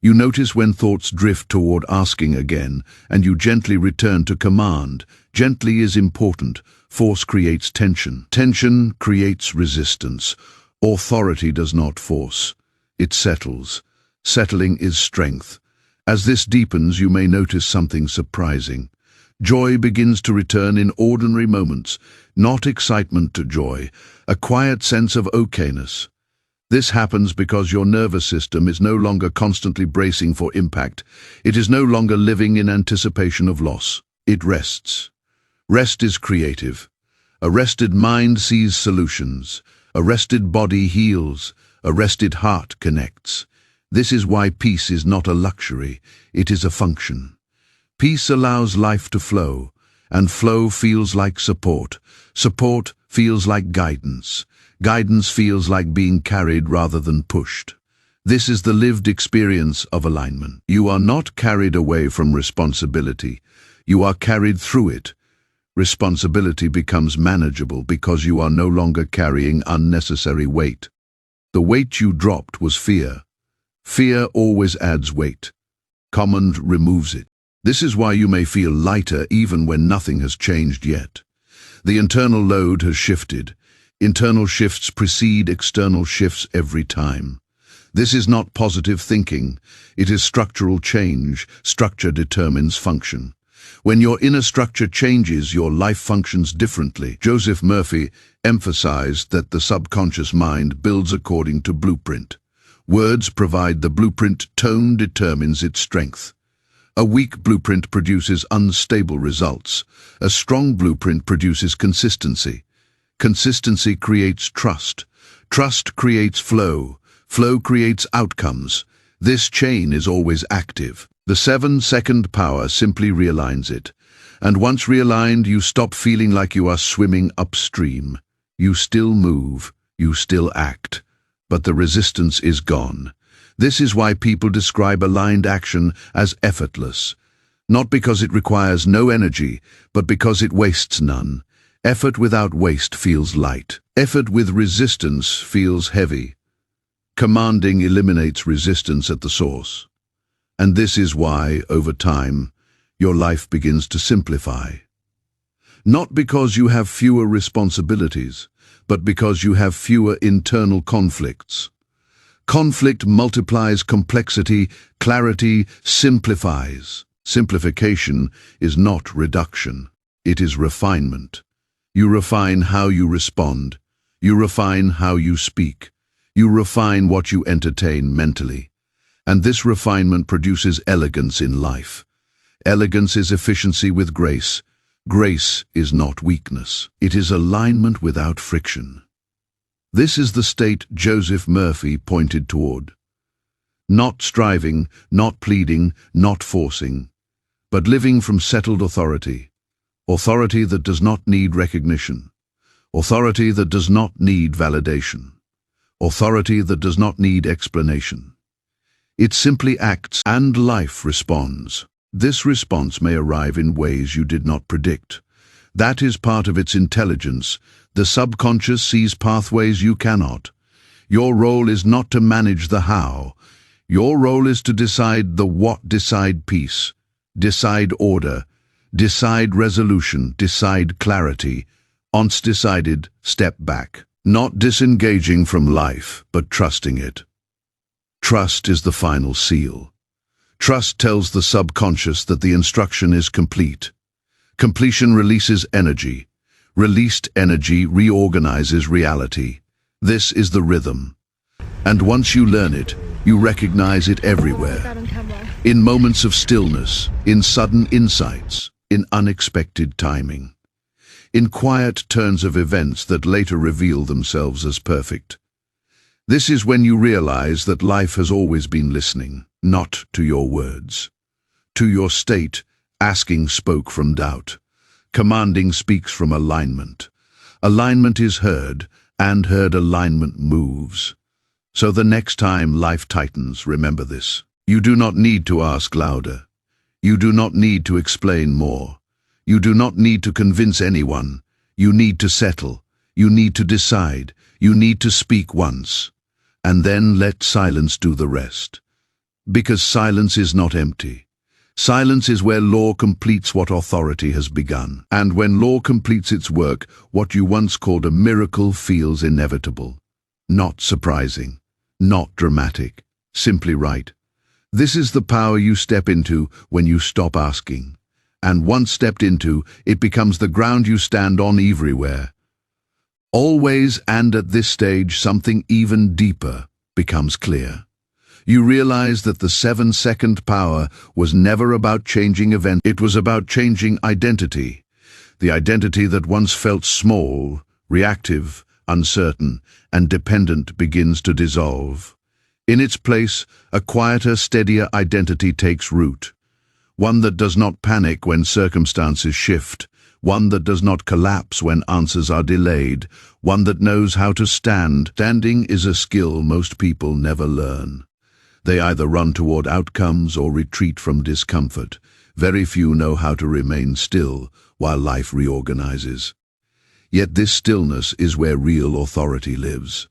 You notice when thoughts drift toward asking again, and you gently return to command. Gently is important. Force creates tension. Tension creates resistance. Authority does not force. It settles. Settling is strength. As this deepens, you may notice something surprising. Joy begins to return in ordinary moments, not excitement to joy, a quiet sense of okayness. This happens because your nervous system is no longer constantly bracing for impact. It is no longer living in anticipation of loss. It rests. Rest is creative. A rested mind sees solutions. A rested body heals. A rested heart connects. This is why peace is not a luxury, it is a function. Peace allows life to flow, and flow feels like support. Support feels like guidance. Guidance feels like being carried rather than pushed. This is the lived experience of alignment. You are not carried away from responsibility. You are carried through it. Responsibility becomes manageable because you are no longer carrying unnecessary weight. The weight you dropped was fear. Fear always adds weight. Command removes it. This is why you may feel lighter even when nothing has changed yet. The internal load has shifted. Internal shifts precede external shifts every time. This is not positive thinking. It is structural change. Structure determines function. When your inner structure changes, your life functions differently. Joseph Murphy emphasized that the subconscious mind builds according to blueprint. Words provide the blueprint, tone determines its strength. A weak blueprint produces unstable results. A strong blueprint produces consistency. Consistency creates trust. Trust creates flow. Flow creates outcomes. This chain is always active. The 7-second power simply realigns it. And once realigned, you stop feeling like you are swimming upstream. You still move, you still act. But the resistance is gone. This is why people describe aligned action as effortless. Not because it requires no energy, but because it wastes none. Effort without waste feels light. Effort with resistance feels heavy. Commanding eliminates resistance at the source. And this is why, over time, your life begins to simplify. Not because you have fewer responsibilities, but because you have fewer internal conflicts. Conflict multiplies complexity, clarity simplifies. Simplification is not reduction. it is refinement. You refine how you respond. You refine how you speak. You refine what you entertain mentally. And this refinement produces elegance in life. Elegance is efficiency with grace. Grace is not weakness. It is alignment without friction. This is the state Joseph Murphy pointed toward. Not striving, not pleading, not forcing, but living from settled authority. Authority that does not need recognition. Authority that does not need validation. Authority that does not need explanation. It simply acts and life responds. This response may arrive in ways you did not predict. That is part of its intelligence. The subconscious sees pathways you cannot. Your role is not to manage the how. Your role is to decide the what, decide peace, decide order, decide resolution, decide clarity. Once decided, step back. Not disengaging from life, but trusting it. Trust is the final seal. Trust tells the subconscious that the instruction is complete. Completion releases energy. Released energy reorganizes reality. This is the rhythm. And once you learn it, you recognize it everywhere. In moments of stillness, in sudden insights, in unexpected timing. In quiet turns of events that later reveal themselves as perfect. This is when you realize that life has always been listening, not to your words. To your state, asking spoke from doubt. Commanding speaks from alignment. Alignment is heard, and heard alignment moves. So the next time life tightens, remember this. You do not need to ask louder. You do not need to explain more. You do not need to convince anyone. You need to settle. You need to decide. You need to speak once. And then let silence do the rest. Because silence is not empty. Silence is where law completes what authority has begun. And when law completes its work, what you once called a miracle feels inevitable. Not surprising. Not dramatic. Simply right. This is the power you step into when you stop asking. And once stepped into, it becomes the ground you stand on everywhere. Always, and at this stage, something even deeper becomes clear. You realize that the 7-second power was never about changing events. It was about changing identity. The identity that once felt small, reactive, uncertain, and dependent begins to dissolve. In its place, a quieter, steadier identity takes root. One that does not panic when circumstances shift. One that does not collapse when answers are delayed. One that knows how to stand. Standing is a skill most people never learn. They either run toward outcomes or retreat from discomfort. Very few know how to remain still while life reorganizes. Yet this stillness is where real authority lives.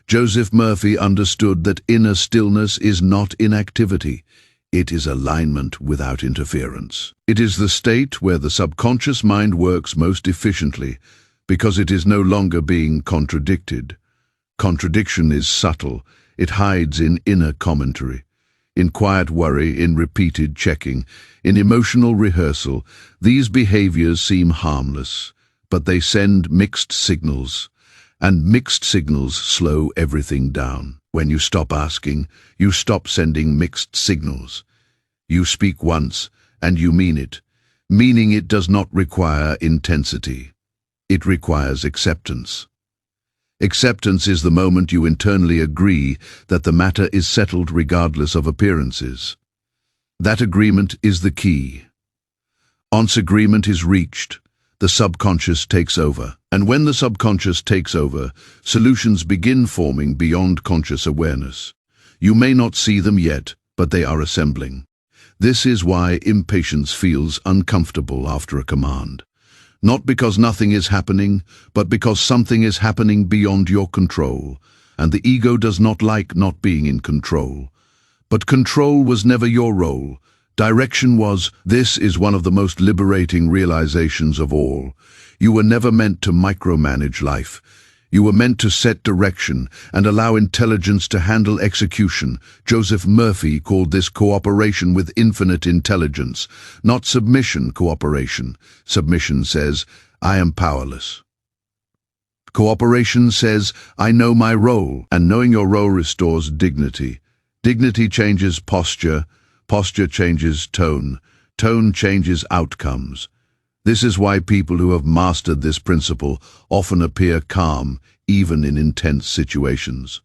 Joseph Murphy understood that inner stillness is not inactivity. It is alignment without interference. It is the state where the subconscious mind works most efficiently because it is no longer being contradicted. Contradiction is subtle. It hides in inner commentary, in quiet worry, in repeated checking, in emotional rehearsal. These behaviors seem harmless, but they send mixed signals, and mixed signals slow everything down. When you stop asking, you stop sending mixed signals. You speak once, and you mean it. Meaning it does not require intensity. It requires acceptance. Acceptance is the moment you internally agree that the matter is settled regardless of appearances. That agreement is the key. Once agreement is reached, the subconscious takes over. And when the subconscious takes over, solutions begin forming beyond conscious awareness. You may not see them yet, but they are assembling. This is why impatience feels uncomfortable after a command. Not because nothing is happening, but because something is happening beyond your control. And the ego does not like not being in control. But control was never your role. Direction was. This is one of the most liberating realizations of all. You were never meant to micromanage life. You were meant to set direction and allow intelligence to handle execution. Joseph Murphy called this cooperation with infinite intelligence, not submission cooperation. Submission says, I am powerless. Cooperation says, I know my role, and knowing your role restores dignity. Dignity changes posture, posture changes tone, tone changes outcomes. This is why people who have mastered this principle often appear calm, even in intense situations.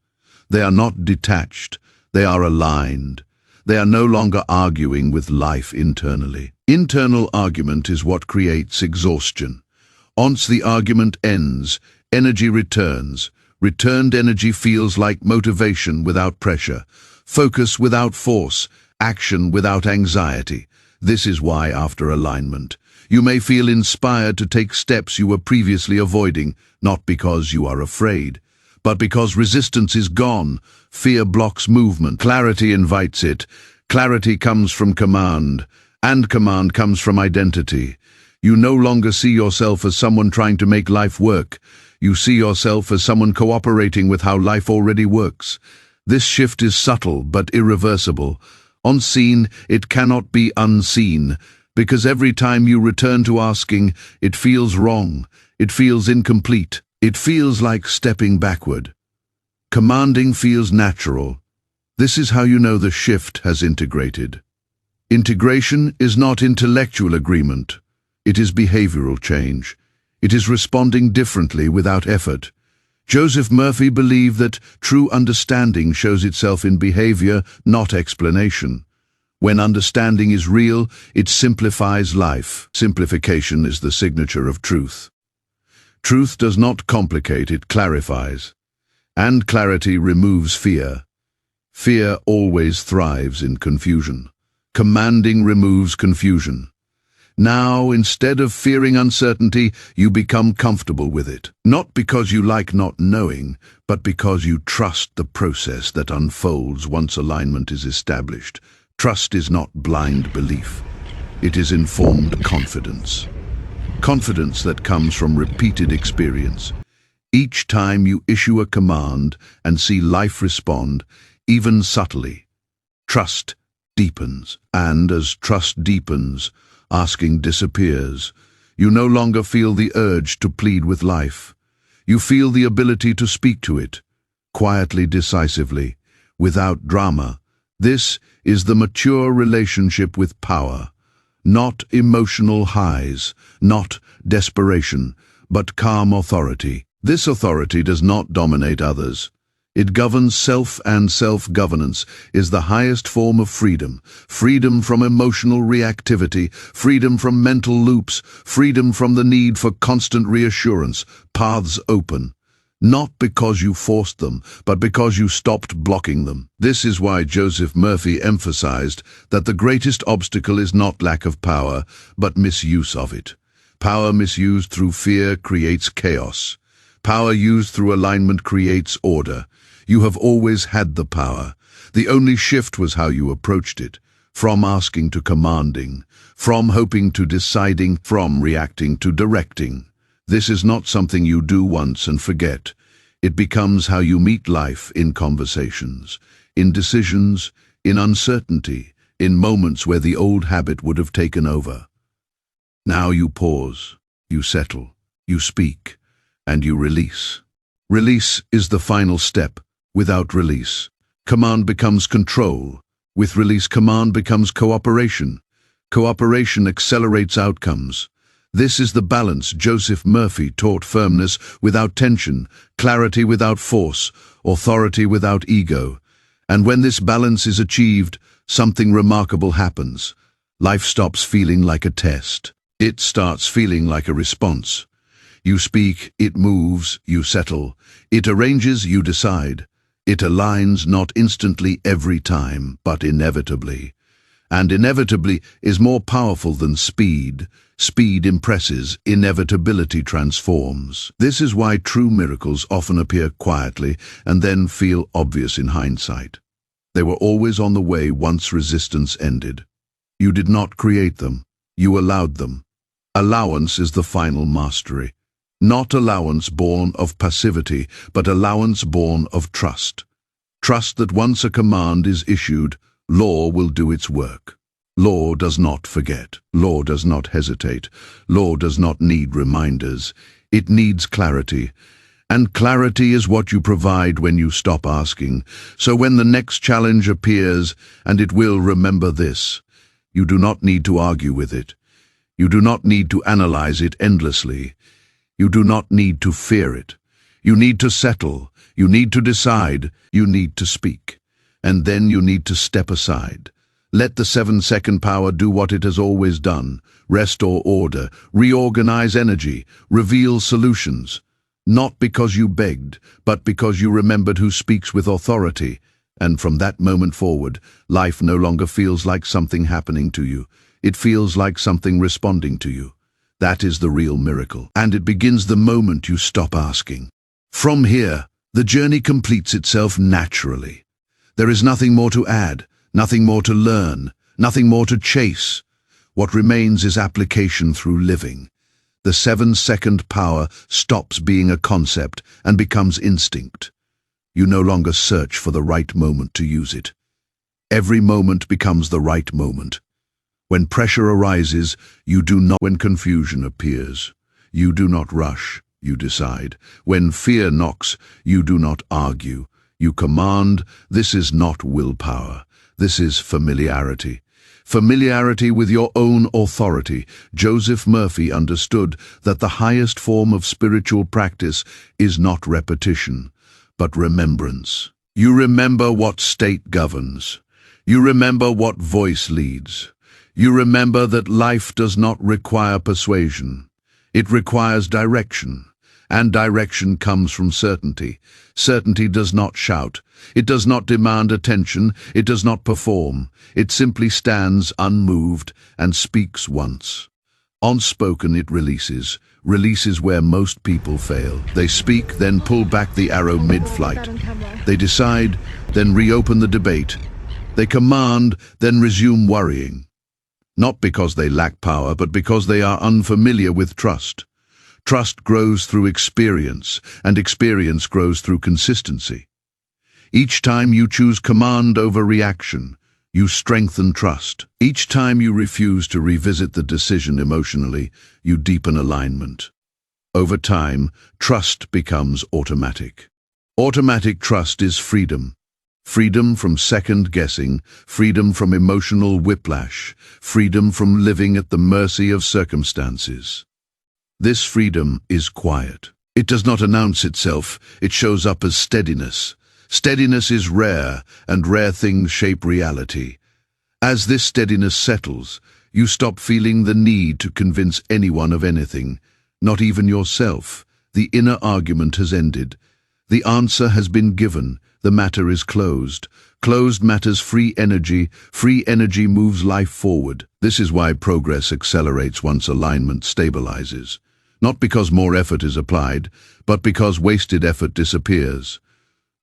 They are not detached, they are aligned. They are no longer arguing with life internally. Internal argument is what creates exhaustion. Once the argument ends, energy returns. Returned energy feels like motivation without pressure, focus without force, action without anxiety. This is why, after alignment, you may feel inspired to take steps you were previously avoiding, not because you are afraid, but because resistance is gone. Fear blocks movement. Clarity invites it. Clarity comes from command, and command comes from identity. You no longer see yourself as someone trying to make life work. You see yourself as someone cooperating with how life already works. This shift is subtle but irreversible. Unseen, it cannot be unseen, because every time you return to asking, it feels wrong, it feels incomplete, it feels like stepping backward. Commanding feels natural. This is how you know the shift has integrated. Integration is not intellectual agreement. It is behavioral change. It is responding differently without effort. Joseph Murphy believed that true understanding shows itself in behavior, not explanation. When understanding is real, it simplifies life. Simplification is the signature of truth. Truth does not complicate, it clarifies. And clarity removes fear. Fear always thrives in confusion. Commanding removes confusion. Now, instead of fearing uncertainty, you become comfortable with it. Not because you like not knowing, but because you trust the process that unfolds once alignment is established. Trust is not blind belief. It is informed confidence. Confidence that comes from repeated experience. Each time you issue a command and see life respond, even subtly, trust deepens. And as trust deepens, asking disappears. You no longer feel the urge to plead with life. You feel the ability to speak to it, quietly, decisively, without drama. This is the mature relationship with power. Not emotional highs, not desperation, but calm authority. This authority does not dominate others. It governs self, and self-governance is the highest form of freedom. Freedom from emotional reactivity, freedom from mental loops, freedom from the need for constant reassurance. Paths open. Not because you forced them, but because you stopped blocking them. This is why Joseph Murphy emphasized that the greatest obstacle is not lack of power, but misuse of it. Power misused through fear creates chaos. Power used through alignment creates order. You have always had the power. The only shift was how you approached it. From asking to commanding, from hoping to deciding, from reacting to directing. This is not something you do once and forget. It becomes how you meet life in conversations, in decisions, in uncertainty, in moments where the old habit would have taken over. Now you pause, you settle, you speak, and you release. Release is the final step. Without release, command becomes control. With release, command becomes cooperation. Cooperation accelerates outcomes. This is the balance Joseph Murphy taught: firmness without tension, clarity without force, authority without ego. And when this balance is achieved, something remarkable happens. Life stops feeling like a test. It starts feeling like a response. You speak, it moves, you settle. It arranges, you decide. It aligns not instantly every time, but inevitably. And inevitably is more powerful than speed. Speed impresses, inevitability transforms. This is why true miracles often appear quietly and then feel obvious in hindsight. They were always on the way once resistance ended. You did not create them, you allowed them. Allowance is the final mastery. Not allowance born of passivity, but allowance born of trust. Trust that once a command is issued, law will do its work. Law does not forget. Law does not hesitate. Law does not need reminders. It needs clarity. And clarity is what you provide when you stop asking. So when the next challenge appears, and it will, remember this: you do not need to argue with it. You do not need to analyze it endlessly. You do not need to fear it. You need to settle. You need to decide. You need to speak. And then you need to step aside. Let the 7-second power do what it has always done: restore order, reorganize energy, reveal solutions. Not because you begged, but because you remembered who speaks with authority. And from that moment forward, life no longer feels like something happening to you. It feels like something responding to you. That is the real miracle. And it begins the moment you stop asking. From here, the journey completes itself naturally. There is nothing more to add, nothing more to learn, nothing more to chase. What remains is application through living. The 7-second power stops being a concept and becomes instinct. You no longer search for the right moment to use it. Every moment becomes the right moment. When pressure arises, you do not. When confusion appears, you do not rush, you decide. When fear knocks, you do not argue, you command. This is not willpower. This is familiarity. Familiarity with your own authority. Joseph Murphy understood that the highest form of spiritual practice is not repetition, but remembrance. You remember what state governs. You remember what voice leads. You remember that life does not require persuasion. It requires direction. And direction comes from certainty. Certainty does not shout. It does not demand attention. It does not perform. It simply stands unmoved and speaks once. Unspoken, it releases. Releases where most people fail. They speak, then pull back the arrow mid-flight. They decide, then reopen the debate. They command, then resume worrying. Not because they lack power, but because they are unfamiliar with trust. Trust grows through experience, and experience grows through consistency. Each time you choose command over reaction, you strengthen trust. Each time you refuse to revisit the decision emotionally, you deepen alignment. Over time, trust becomes automatic. Automatic trust is freedom. Freedom from second-guessing, freedom from emotional whiplash, freedom from living at the mercy of circumstances. This freedom is quiet. It does not announce itself. It shows up as steadiness. Steadiness is rare, and rare things shape reality. As this steadiness settles, you stop feeling the need to convince anyone of anything, not even yourself. The inner argument has ended. The answer has been given. The matter is closed. Closed matters free energy. Free energy moves life forward. This is why progress accelerates once alignment stabilizes. Not because more effort is applied, but because wasted effort disappears.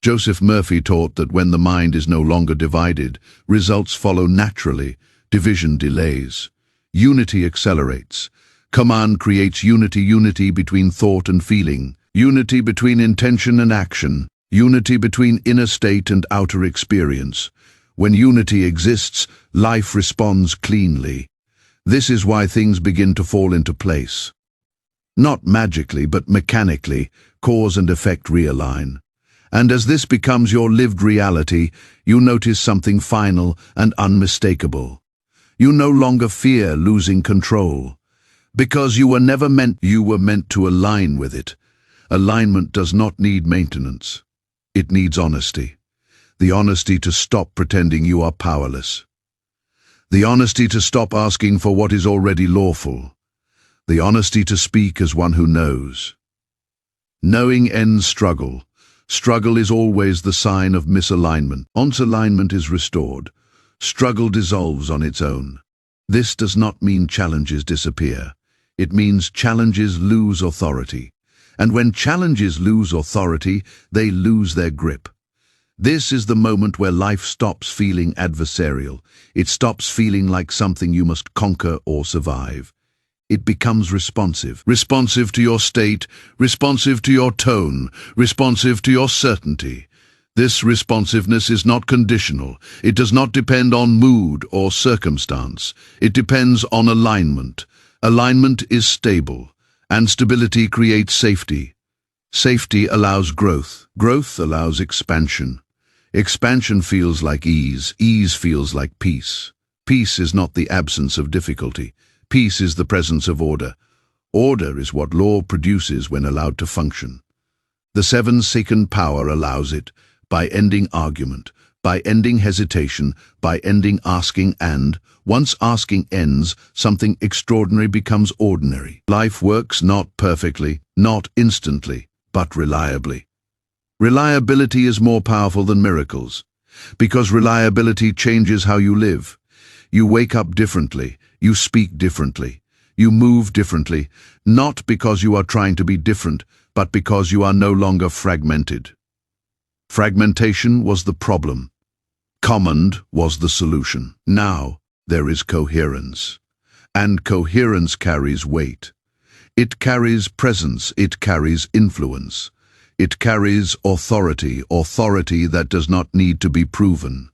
Joseph Murphy taught that when the mind is no longer divided, results follow naturally, division delays. Unity accelerates. Command creates unity, unity between thought and feeling, unity between intention and action, unity between inner state and outer experience. When unity exists, life responds cleanly. This is why things begin to fall into place. Not magically, but mechanically, cause and effect realign. And as this becomes your lived reality, you notice something final and unmistakable. You no longer fear losing control. Because you were meant to align with it. Alignment does not need maintenance. It needs honesty. The honesty to stop pretending you are powerless. The honesty to stop asking for what is already lawful. The honesty to speak as one who knows. Knowing ends struggle. Struggle is always the sign of misalignment. Once alignment is restored, struggle dissolves on its own. This does not mean challenges disappear. It means challenges lose authority. And when challenges lose authority, they lose their grip. This is the moment where life stops feeling adversarial. It stops feeling like something you must conquer or survive. it becomes responsive. Responsive to your state, responsive to your tone, responsive to your certainty. This responsiveness is not conditional. It does not depend on mood or circumstance. It depends on alignment. Alignment is stable, and stability creates safety. Safety allows growth. Growth allows expansion. Expansion feels like ease. Ease feels like peace. Peace is not the absence of difficulty. Peace is the presence of order. Order is what law produces when allowed to function. The 7-second power allows it, by ending argument, by ending hesitation, by ending asking, and, once asking ends, something extraordinary becomes ordinary. Life works not perfectly, not instantly, but reliably. Reliability is more powerful than miracles, because reliability changes how you live. You wake up differently, you speak differently, you move differently, not because you are trying to be different, but because you are no longer fragmented. Fragmentation was the problem. Command was the solution. Now there is coherence. And coherence carries weight. It carries presence, it carries influence. It carries authority, authority that does not need to be proven.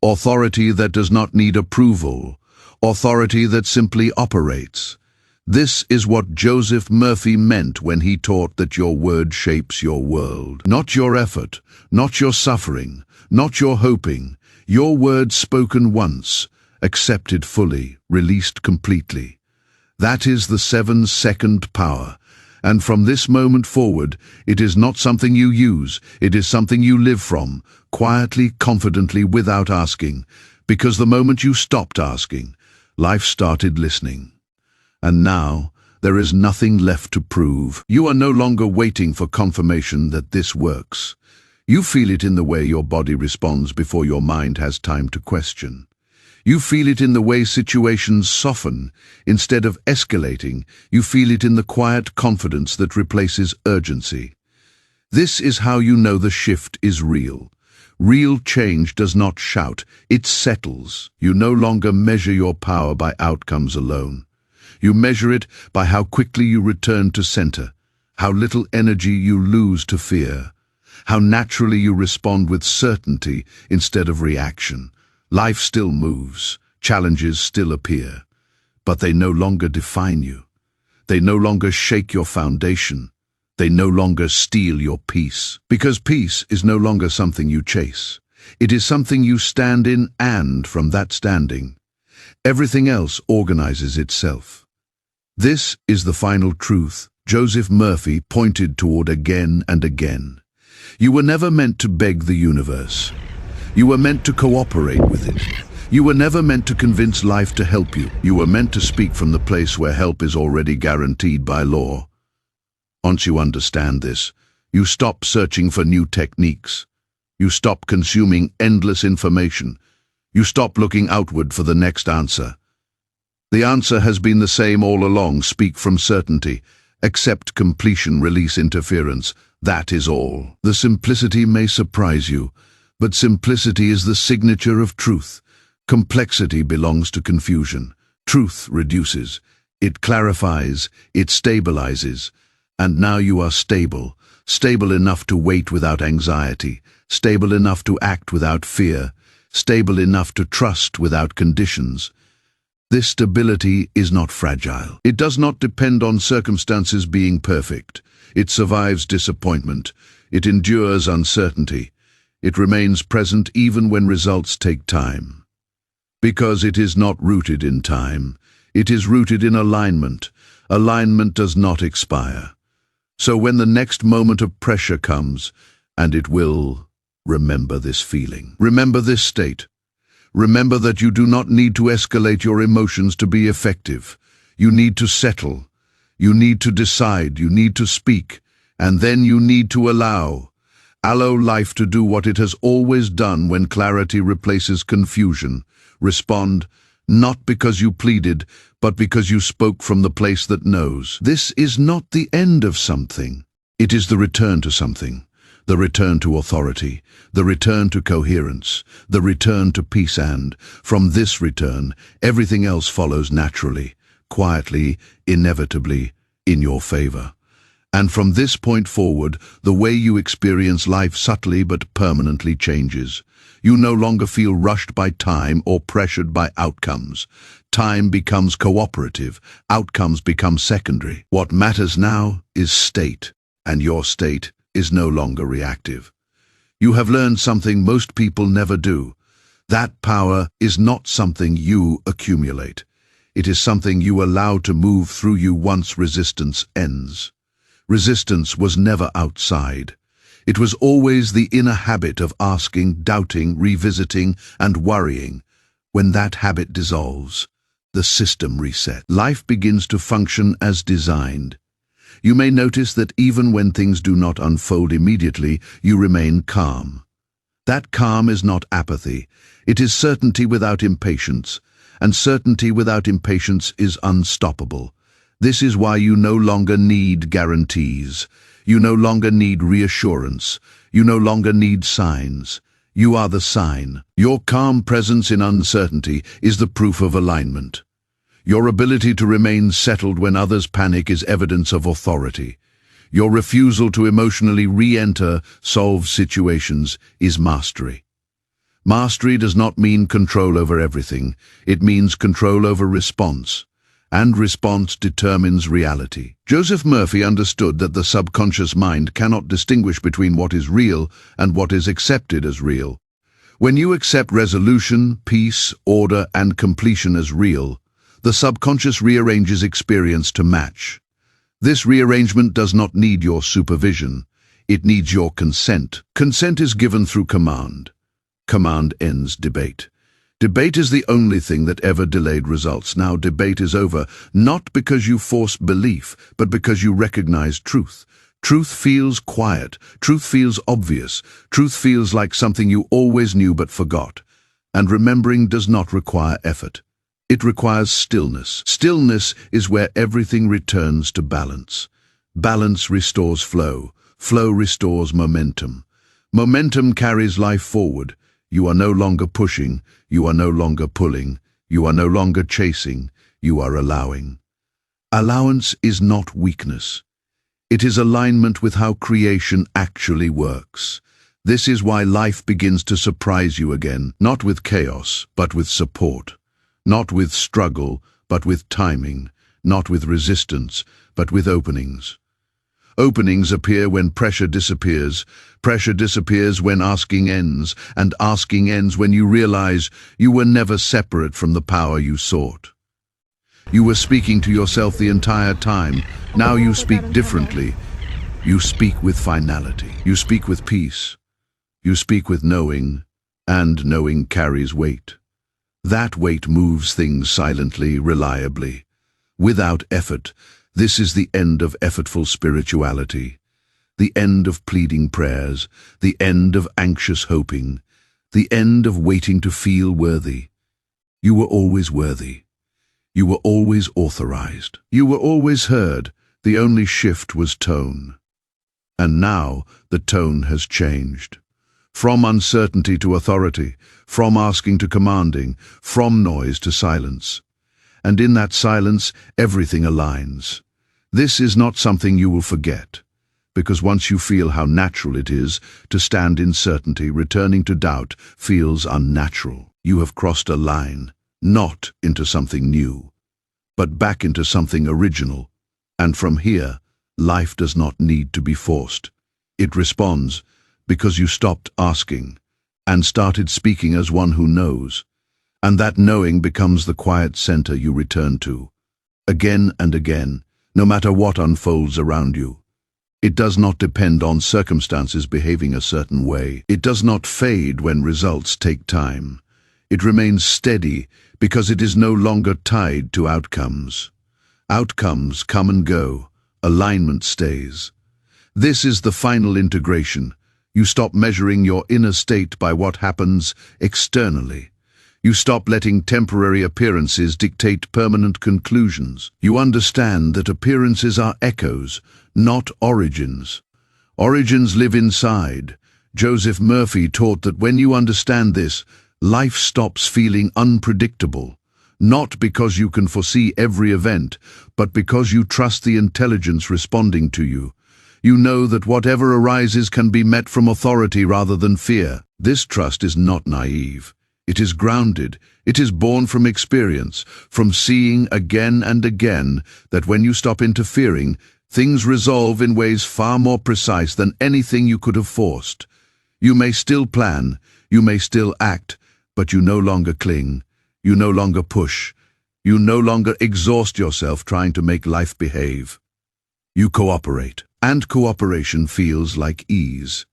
Authority that does not need approval. Authority that simply operates. This is what Joseph Murphy meant when he taught that your word shapes your world. Not your effort, not your suffering, not your hoping. Your word spoken once, accepted fully, released completely. That is the 7-second power. And from this moment forward, it is not something you use, it is something you live from, quietly, confidently, without asking. Because the moment you stopped asking, life started listening. And now, there is nothing left to prove. You are no longer waiting for confirmation that this works. You feel it in the way your body responds before your mind has time to question. You feel it in the way situations soften. Instead of escalating, you feel it in the quiet confidence that replaces urgency. This is how you know the shift is real. Real change does not shout, it settles. You no longer measure your power by outcomes alone. You measure it by how quickly you return to center, how little energy you lose to fear, how naturally you respond with certainty instead of reaction. Life still moves, challenges still appear, but they no longer define you. They no longer shake your foundation. They no longer steal your peace. Because peace is no longer something you chase. It is something you stand in, and from that standing, everything else organizes itself. This is the final truth Joseph Murphy pointed toward again and again. You were never meant to beg the universe. You were meant to cooperate with it. You were never meant to convince life to help you. You were meant to speak from the place where help is already guaranteed by law. Once you understand this, you stop searching for new techniques. You stop consuming endless information. You stop looking outward for the next answer. The answer has been the same all along. Speak from certainty. Accept completion, release interference. That is all. The simplicity may surprise you, but simplicity is the signature of truth. Complexity belongs to confusion. Truth reduces. It clarifies. It stabilizes. And now you are stable. Stable enough to wait without anxiety. Stable enough to act without fear. Stable enough to trust without conditions. This stability is not fragile. It does not depend on circumstances being perfect. It survives disappointment. It endures uncertainty. It remains present even when results take time. Because it is not rooted in time. It is rooted in alignment. Alignment does not expire. So when the next moment of pressure comes, and it will, remember this feeling. Remember this state. Remember that you do not need to escalate your emotions to be effective. You need to settle. You need to decide. You need to speak. And then you need to allow. Allow life to do what it has always done when clarity replaces confusion. Respond, not because you pleaded, but because you spoke from the place that knows. This is not the end of something. It is the return to something. The return to authority, the return to coherence, the return to peace, and, from this return, everything else follows naturally. quietly, inevitably, in your favor. And from this point forward, the way you experience life subtly but permanently changes. You no longer feel rushed by time or pressured by outcomes. Time becomes cooperative, outcomes become secondary. What matters now is state, and your state is no longer reactive. You have learned something most people never do. That power is not something you accumulate. It is something you allow to move through you once resistance ends. Resistance was never outside. It was always the inner habit of asking, doubting, revisiting, and worrying. When that habit dissolves, the system resets. Life begins to function as designed. You may notice that even when things do not unfold immediately, you remain calm. That calm is not apathy. It is certainty without impatience, and certainty without impatience is unstoppable. This is why you no longer need guarantees. You no longer need reassurance. You no longer need signs. You are the sign. Your calm presence in uncertainty is the proof of alignment. Your ability to remain settled when others panic is evidence of authority. Your refusal to emotionally re-enter, solve situations is mastery. Mastery does not mean control over everything. It means control over response. And response determines reality. Joseph Murphy understood that the subconscious mind cannot distinguish between what is real and what is accepted as real. When you accept resolution, peace, order, and completion as real, the subconscious rearranges experience to match. This rearrangement does not need your supervision. It needs your consent. Consent is given through command. Command ends debate. Debate is the only thing that ever delayed results. Now debate is over, not because you force belief, but because you recognize truth. Truth feels quiet. Truth feels obvious. Truth feels like something you always knew but forgot. And remembering does not require effort. It requires stillness. Stillness is where everything returns to balance. Balance restores flow. Flow restores momentum. Momentum carries life forward. You are no longer pushing, you are no longer pulling, you are no longer chasing, you are allowing. Allowance is not weakness. It is alignment with how creation actually works. This is why life begins to surprise you again, not with chaos, but with support. Not with struggle, but with timing. Not with resistance, but with openings. Openings appear when pressure disappears. Pressure disappears when asking ends, and asking ends when you realize you were never separate from the power you sought. You were speaking to yourself the entire time. Now you speak differently. You speak with finality. You speak with peace. You speak with knowing, and knowing carries weight. That weight moves things silently, reliably, without effort. This is the end of effortful spirituality, the end of pleading prayers, the end of anxious hoping, the end of waiting to feel worthy. You were always worthy. You were always authorized. You were always heard. The only shift was tone. And now the tone has changed. From uncertainty to authority, from asking to commanding, from noise to silence. And in that silence, everything aligns. This is not something you will forget, because once you feel how natural it is to stand in certainty, returning to doubt feels unnatural. You have crossed a line, not into something new, but back into something original. And from here, life does not need to be forced. It responds because you stopped asking and started speaking as one who knows. And that knowing becomes the quiet center you return to, again and again, no matter what unfolds around you. It does not depend on circumstances behaving a certain way. It does not fade when results take time. It remains steady because it is no longer tied to outcomes. Outcomes come and go. Alignment stays. This is the final integration. You stop measuring your inner state by what happens externally. You stop letting temporary appearances dictate permanent conclusions. You understand that appearances are echoes, not origins. Origins live inside. Joseph Murphy taught that when you understand this, life stops feeling unpredictable. not because you can foresee every event, but because you trust the intelligence responding to you. You know that whatever arises can be met from authority rather than fear. This trust is not naive. It is grounded. It is born from experience, from seeing again and again that when you stop interfering, things resolve in ways far more precise than anything you could have forced. You may still plan, you may still act, but you no longer cling. You no longer push. You no longer exhaust yourself trying to make life behave. You cooperate, and cooperation feels like ease.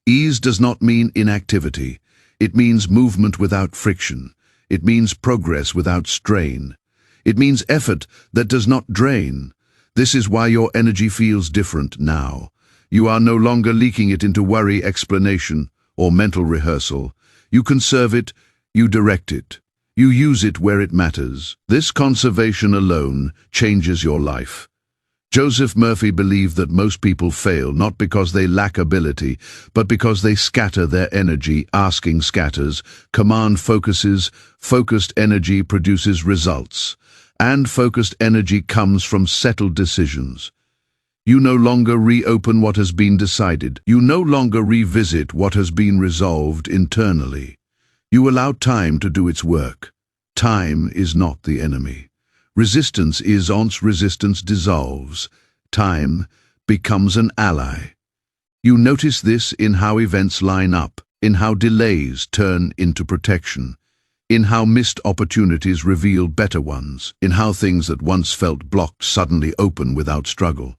Ease does not mean inactivity. It means movement without friction. It means progress without strain. It means effort that does not drain. This is why your energy feels different now. You are no longer leaking it into worry, explanation, or mental rehearsal. You conserve it, you direct it. You use it where it matters. This conservation alone changes your life. Joseph Murphy believed that most people fail not because they lack ability, but because they scatter their energy. Asking scatters, command focuses, focused energy produces results, and focused energy comes from settled decisions. You no longer reopen what has been decided. You no longer revisit what has been resolved internally. You allow time to do its work. Time is not the enemy. Resistance is once resistance dissolves. Time becomes an ally. You notice this in how events line up, in how delays turn into protection, in how missed opportunities reveal better ones, in how things that once felt blocked suddenly open without struggle.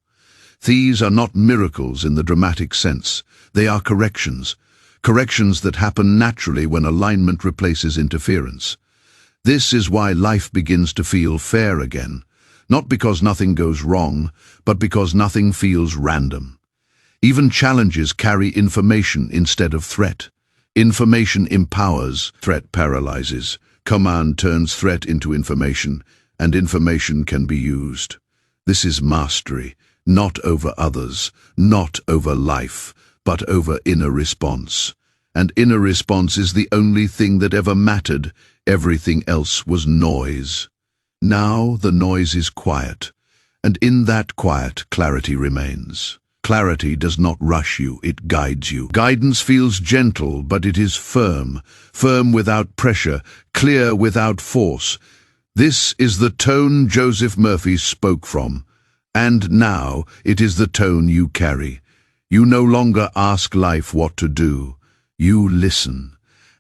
These are not miracles in the dramatic sense. They are corrections. Corrections that happen naturally when alignment replaces interference. This is why life begins to feel fair again, not because nothing goes wrong, but because nothing feels random. Even challenges carry information instead of threat. Information empowers, threat paralyzes. Command turns threat into information, and information can be used. This is mastery, not over others, not over life, but over inner response. And inner response is the only thing that ever mattered. Everything else was noise. Now the noise is quiet, and in that quiet, clarity remains. Clarity does not rush you, it guides you. Guidance feels gentle, but it is firm. Firm without pressure, clear without force. This is the tone Joseph Murphy spoke from. And now it is the tone you carry. You no longer ask life what to do. You listen.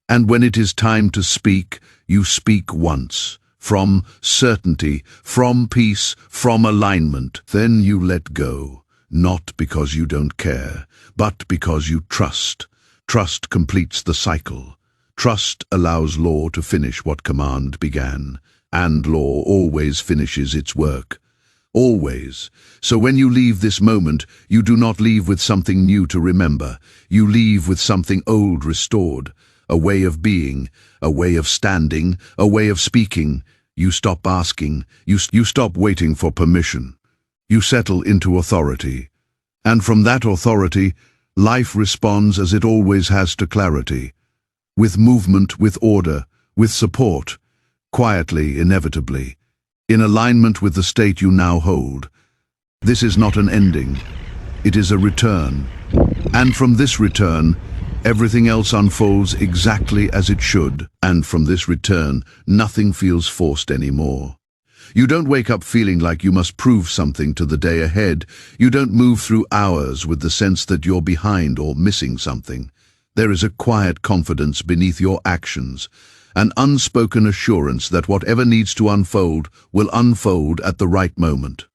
And when it is time to speak, you speak once. From certainty, from peace, from alignment. Then you let go. Not because you don't care, but because you trust. Trust completes the cycle. Trust allows law to finish what command began. And law always finishes its work. Always. So when you leave this moment, you do not leave with something new to remember. You leave with something old restored. A way of being, a way of standing, a way of speaking. You stop asking. You stop waiting for permission. You settle into authority. And from that authority, life responds as it always has to clarity. With movement, with order, with support. Quietly, inevitably. In alignment with the state you now hold. This is not an ending. It is a return. And from this return, everything else unfolds exactly as it should. And from this return, nothing feels forced anymore. You don't wake up feeling like you must prove something to the day ahead. You don't move through hours with the sense that you're behind or missing something. There is a quiet confidence beneath your actions. An unspoken assurance that whatever needs to unfold will unfold at the right moment.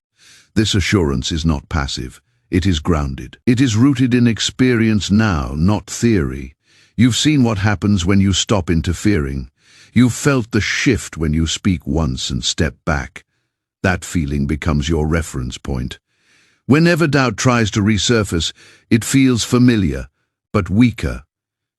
This assurance is not passive. It is grounded. It is rooted in experience now, not theory. You've seen what happens when you stop interfering. You've felt the shift when you speak once and step back. That feeling becomes your reference point. Whenever doubt tries to resurface, it feels familiar, but weaker.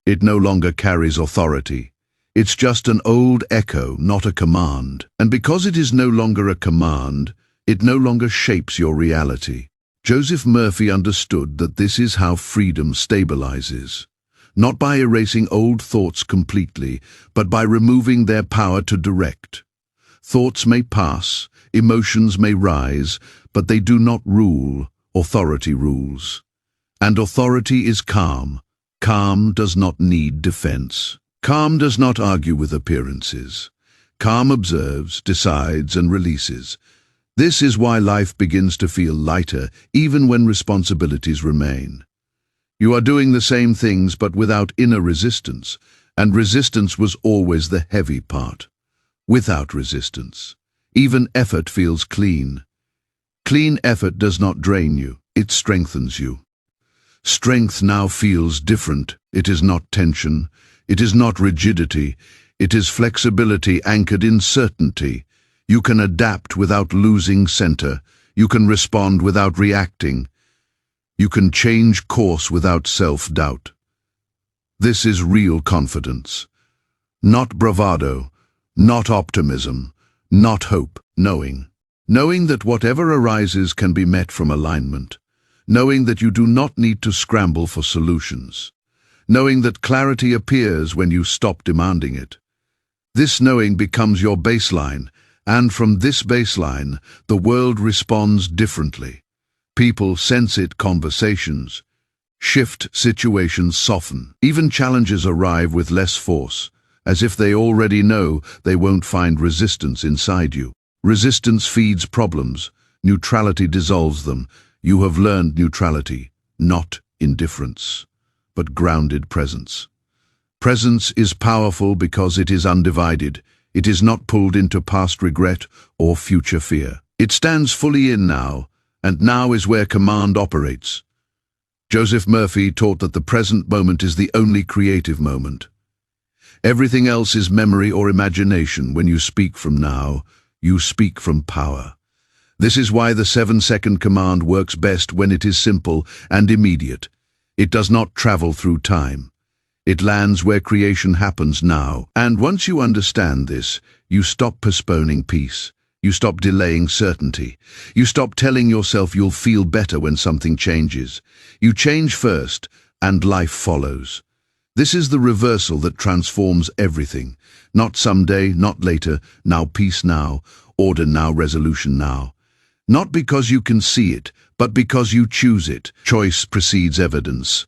It no longer carries authority. It's just an old echo, not a command. And because it is no longer a command, it no longer shapes your reality. Joseph Murphy understood that this is how freedom stabilizes. Not by erasing old thoughts completely, but by removing their power to direct. Thoughts may pass, emotions may rise, but they do not rule. Authority rules. And authority is calm. Calm does not need defense. Calm does not argue with appearances. Calm observes, decides, and releases. This is why life begins to feel lighter, even when responsibilities remain. You are doing the same things but without inner resistance, and resistance was always the heavy part. Without resistance, even effort feels clean. Clean effort does not drain you, it strengthens you. Strength now feels different. It is not tension, it is not rigidity, it is flexibility anchored in certainty. You can adapt without losing center, you can respond without reacting. You can change course without self-doubt. This is real confidence. Not bravado, not optimism, not hope, knowing. Knowing that whatever arises can be met from alignment. Knowing that you do not need to scramble for solutions. Knowing that clarity appears when you stop demanding it. This knowing becomes your baseline, and from this baseline, the world responds differently. People sense it, conversations shift, situations soften. Even challenges arrive with less force, as if they already know they won't find resistance inside you. Resistance feeds problems, neutrality dissolves them. You have learned neutrality, not indifference, but grounded presence. Presence is powerful because it is undivided. It is not pulled into past regret or future fear. It stands fully in now, and now is where command operates. Joseph Murphy taught that the present moment is the only creative moment. Everything else is memory or imagination. When you speak from now, you speak from power. This is why the 7-second command works best when it is simple and immediate. It does not travel through time. It lands where creation happens now. And once you understand this, you stop postponing peace. You stop delaying certainty. You stop telling yourself you'll feel better when something changes. You change first, and life follows. This is the reversal that transforms everything. Not someday, not later, now peace now, order now, resolution now. Not because you can see it, but because you choose it. Choice precedes evidence.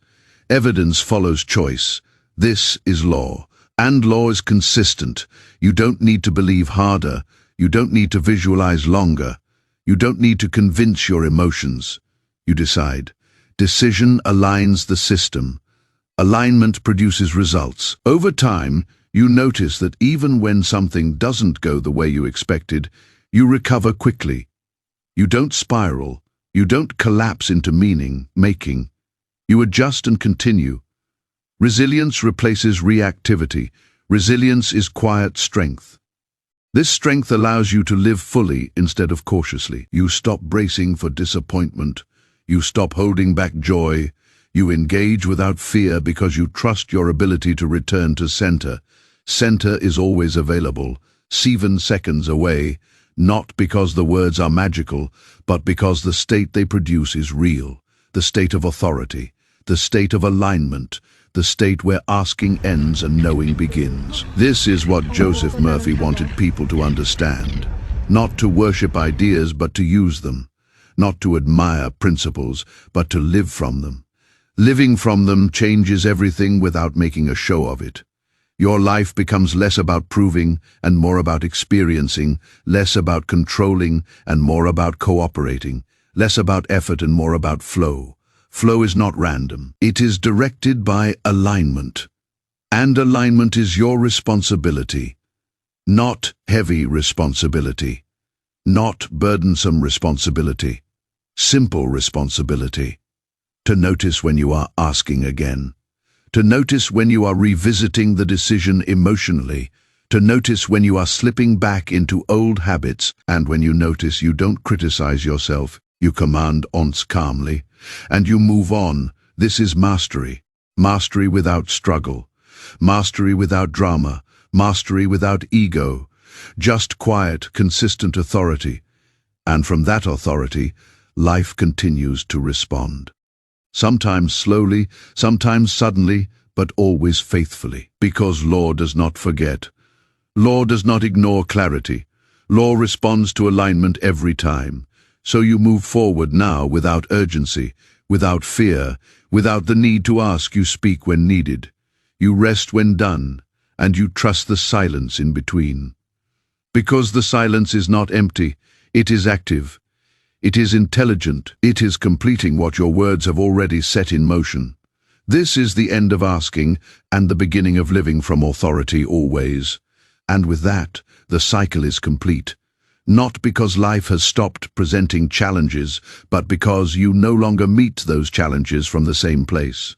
Evidence follows choice. This is law, and law is consistent. You don't need to believe harder. You don't need to visualize longer. You don't need to convince your emotions. You decide. Decision aligns the system. Alignment produces results. Over time, you notice that even when something doesn't go the way you expected, you recover quickly. You don't spiral. You don't collapse into meaning-making. You adjust and continue. Resilience replaces reactivity. Resilience is quiet strength. This strength allows you to live fully instead of cautiously. You stop bracing for disappointment. You stop holding back joy. You engage without fear because you trust your ability to return to center. Center is always available, 7 seconds away, not because the words are magical, but because the state they produce is real, the state of authority, the state of alignment, the state where asking ends and knowing begins. This is what Joseph Murphy wanted people to understand. Not to worship ideas, but to use them. Not to admire principles, but to live from them. Living from them changes everything without making a show of it. Your life becomes less about proving and more about experiencing, less about controlling and more about cooperating, less about effort and more about flow. Flow is not random. It is directed by alignment. And alignment is your responsibility. Not heavy responsibility. Not burdensome responsibility. Simple responsibility. To notice when you are asking again. To notice when you are revisiting the decision emotionally. To notice when you are slipping back into old habits. And when you notice you don't criticize yourself, you command once calmly. And you move on. This is mastery. Mastery without struggle. Mastery without drama. Mastery without ego. Just quiet, consistent authority. And from that authority, life continues to respond. Sometimes slowly, sometimes suddenly, but always faithfully. Because law does not forget. Law does not ignore clarity. Law responds to alignment every time. So you move forward now without urgency, without fear, without the need to ask. You speak when needed. You rest when done, and you trust the silence in between. Because the silence is not empty, it is active. It is intelligent. It is completing what your words have already set in motion. This is the end of asking and the beginning of living from authority always. And with that, the cycle is complete. Not because life has stopped presenting challenges, but because you no longer meet those challenges from the same place.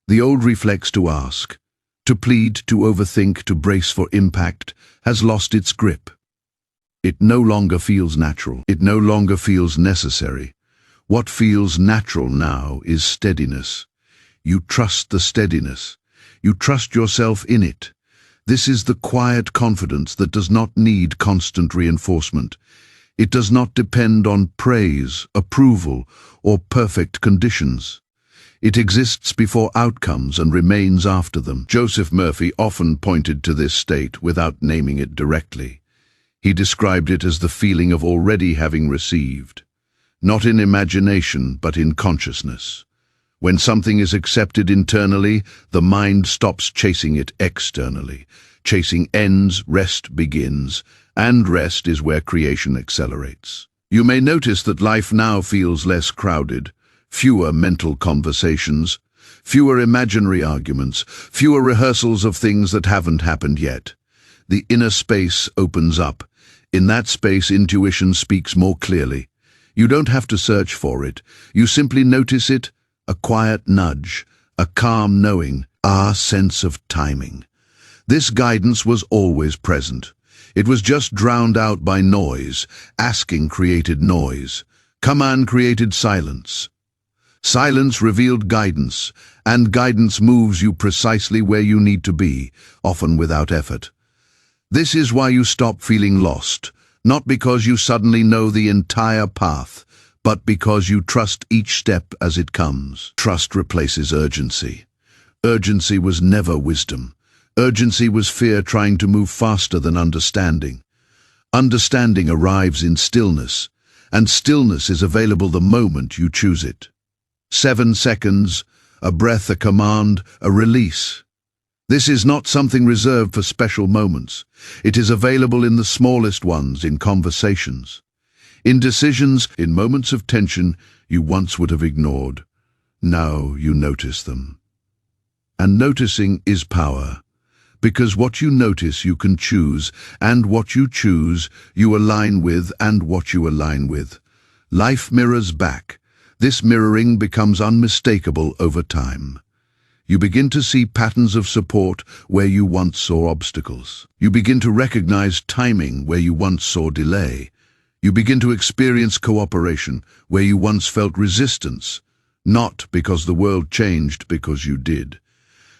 The old reflex to ask, to plead, to overthink, to brace for impact, has lost its grip. It no longer feels natural. It no longer feels necessary. What feels natural now is steadiness. You trust the steadiness. You trust yourself in it. This is the quiet confidence that does not need constant reinforcement. It does not depend on praise, approval, or perfect conditions. It exists before outcomes and remains after them. Joseph Murphy often pointed to this state without naming it directly. He described it as the feeling of already having received, not in imagination, but in consciousness. When something is accepted internally, the mind stops chasing it externally. Chasing ends, rest begins, and rest is where creation accelerates. You may notice that life now feels less crowded, fewer mental conversations, fewer imaginary arguments, fewer rehearsals of things that haven't happened yet. The inner space opens up. In that space, intuition speaks more clearly. You don't have to search for it. You simply notice it, a quiet nudge, a calm knowing, a sense of timing. This guidance was always present. It was just drowned out by noise. Asking created noise. Command created silence. Silence revealed guidance, and guidance moves you precisely where you need to be, often without effort. This is why you stop feeling lost, not because you suddenly know the entire path, but because you trust each step as it comes. Trust replaces urgency. Urgency was never wisdom. Urgency was fear trying to move faster than understanding. Understanding arrives in stillness, and stillness is available the moment you choose it. 7 seconds, a breath, a command, a release. This is not something reserved for special moments. It is available in the smallest ones, in conversations, in decisions, in moments of tension you once would have ignored. Now you notice them. And noticing is power, because what you notice you can choose, and what you choose you align with, and what you align with. Life mirrors back. This mirroring becomes unmistakable over time. You begin to see patterns of support where you once saw obstacles. You begin to recognize timing where you once saw delay. You begin to experience cooperation where you once felt resistance, not because the world changed, because you did.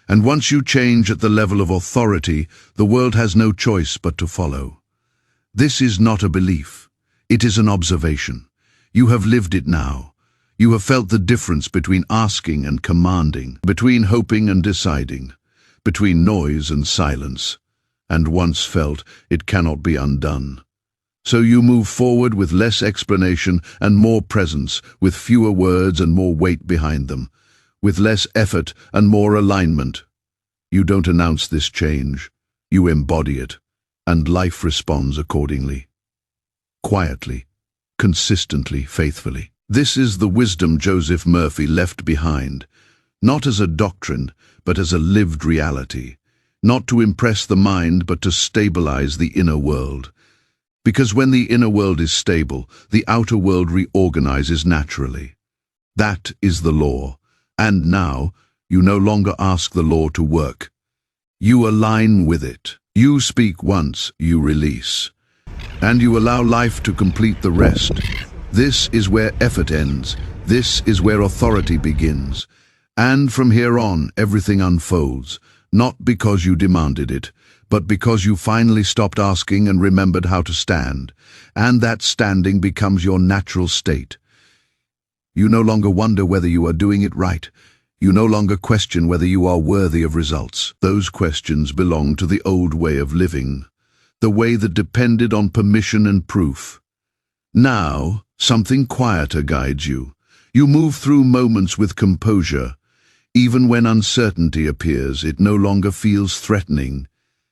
And once you change at the level of authority, the world has no choice but to follow. This is not a belief. It is an observation. You have lived it now. You have felt the difference between asking and commanding, between hoping and deciding, between noise and silence. And once felt, it cannot be undone. So you move forward with less explanation and more presence, with fewer words and more weight behind them, with less effort and more alignment. You don't announce this change. You embody it, and life responds accordingly. Quietly, consistently, faithfully. This is the wisdom Joseph Murphy left behind, not as a doctrine, but as a lived reality, not to impress the mind, but to stabilize the inner world. Because when the inner world is stable, the outer world reorganizes naturally. That is the law, and now you no longer ask the law to work. You align with it. You speak once, you release, and you allow life to complete the rest. This is where effort ends. This is where authority begins. And from here on, everything unfolds, not because you demanded it, but because you finally stopped asking and remembered how to stand. And that standing becomes your natural state. You no longer wonder whether you are doing it right. You no longer question whether you are worthy of results. Those questions belong to the old way of living. the way that depended on permission and proof. Now, something quieter guides you. You move through moments with composure. Even when uncertainty appears, it no longer feels threatening.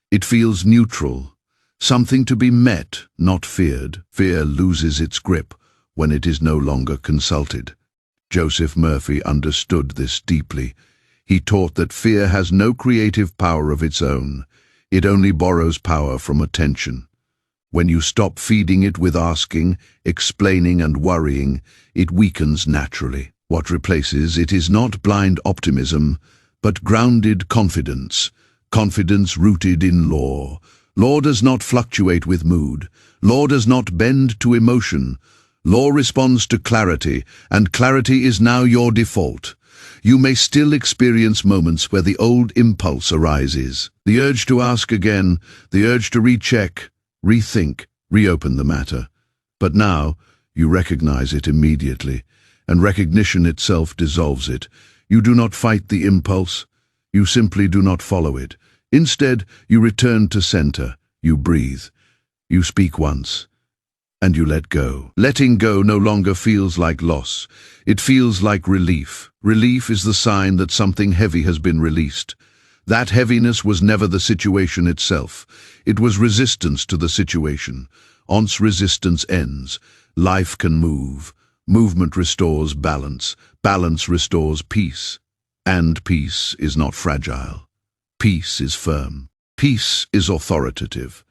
It feels neutral, something to be met, not feared. Fear loses its grip when it is no longer consulted. Joseph Murphy understood this deeply. He taught that fear has no creative power of its own. It only borrows power from attention. When you stop feeding it with asking, explaining, and worrying, it weakens naturally. What replaces it is not blind optimism, but grounded confidence. Confidence rooted in law. Law does not fluctuate with mood. Law does not bend to emotion. Law responds to clarity, and clarity is now your default. You may still experience moments where the old impulse arises. The urge to ask again, the urge to recheck, rethink, reopen the matter. But now, you recognize it immediately, and recognition itself dissolves it. You do not fight the impulse. You simply do not follow it. Instead, you return to center. You breathe. You speak once, and you let go. Letting go no longer feels like loss. It feels like relief. Relief is the sign that something heavy has been released. That heaviness was never the situation itself. It was resistance to the situation. Once resistance ends, life can move. Movement restores balance. Balance restores peace. And peace is not fragile. Peace is firm. Peace is authoritative.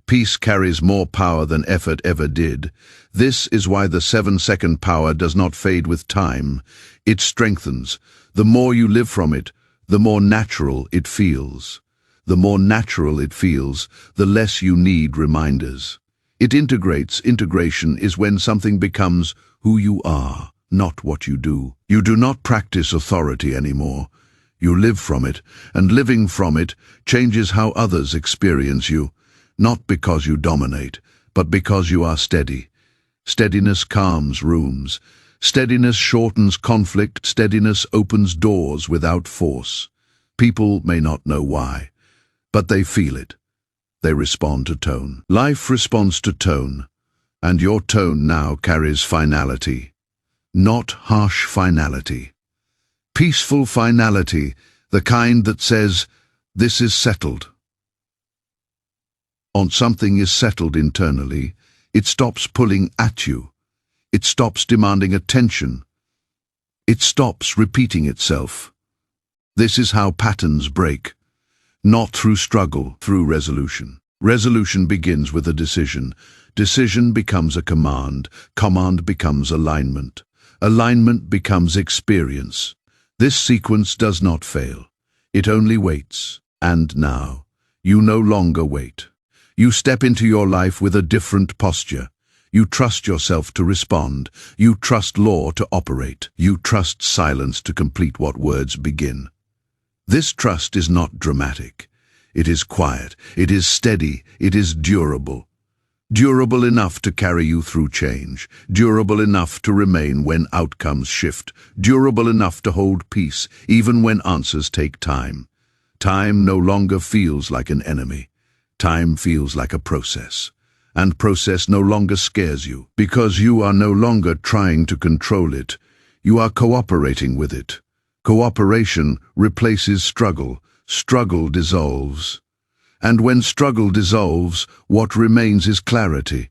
Peace carries more power than effort ever did. This is why the 7-second power does not fade with time. It strengthens. The more you live from it, the more natural it feels. The more natural it feels, the less you need reminders. It integrates. Integration is when something becomes who you are, not what you do. You do not practice authority anymore. You live from it, and living from it changes how others experience you. Not because you dominate, but because you are steady. Steadiness calms rooms. Steadiness shortens conflict. Steadiness opens doors without force. People may not know why, but they feel it. They respond to tone. Life responds to tone, and your tone now carries finality. Not harsh finality. Peaceful finality, the kind that says, "This is settled." Once something is settled internally, it stops pulling at you. It stops demanding attention. It stops repeating itself. This is how patterns break. Not through struggle, through resolution. Resolution begins with a decision. Decision becomes a command. Command becomes alignment. Alignment becomes experience. This sequence does not fail. It only waits. And now, you no longer wait. You step into your life with a different posture. You trust yourself to respond. You trust law to operate. You trust silence to complete what words begin. This trust is not dramatic. It is quiet. It is steady. It is durable. Durable enough to carry you through change. Durable enough to remain when outcomes shift. Durable enough to hold peace, even when answers take time. Time no longer feels like an enemy. Time feels like a process. And process no longer scares you, because you are no longer trying to control it. You are cooperating with it. Cooperation replaces struggle. Struggle dissolves. And when struggle dissolves, what remains is clarity.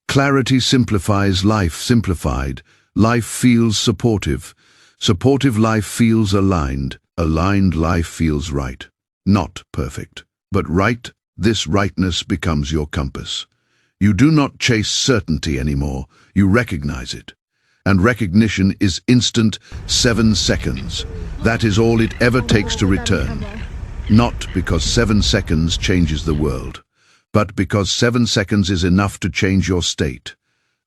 Clarity simplifies life. Simplified, life feels supportive. Supportive life feels aligned. Aligned life feels right. Not perfect, but right. This rightness becomes your compass. You do not chase certainty anymore. You recognize it. And recognition is instant. 7 seconds. That is all it ever takes to return. Not because 7 seconds changes the world, but because 7 seconds is enough to change your state.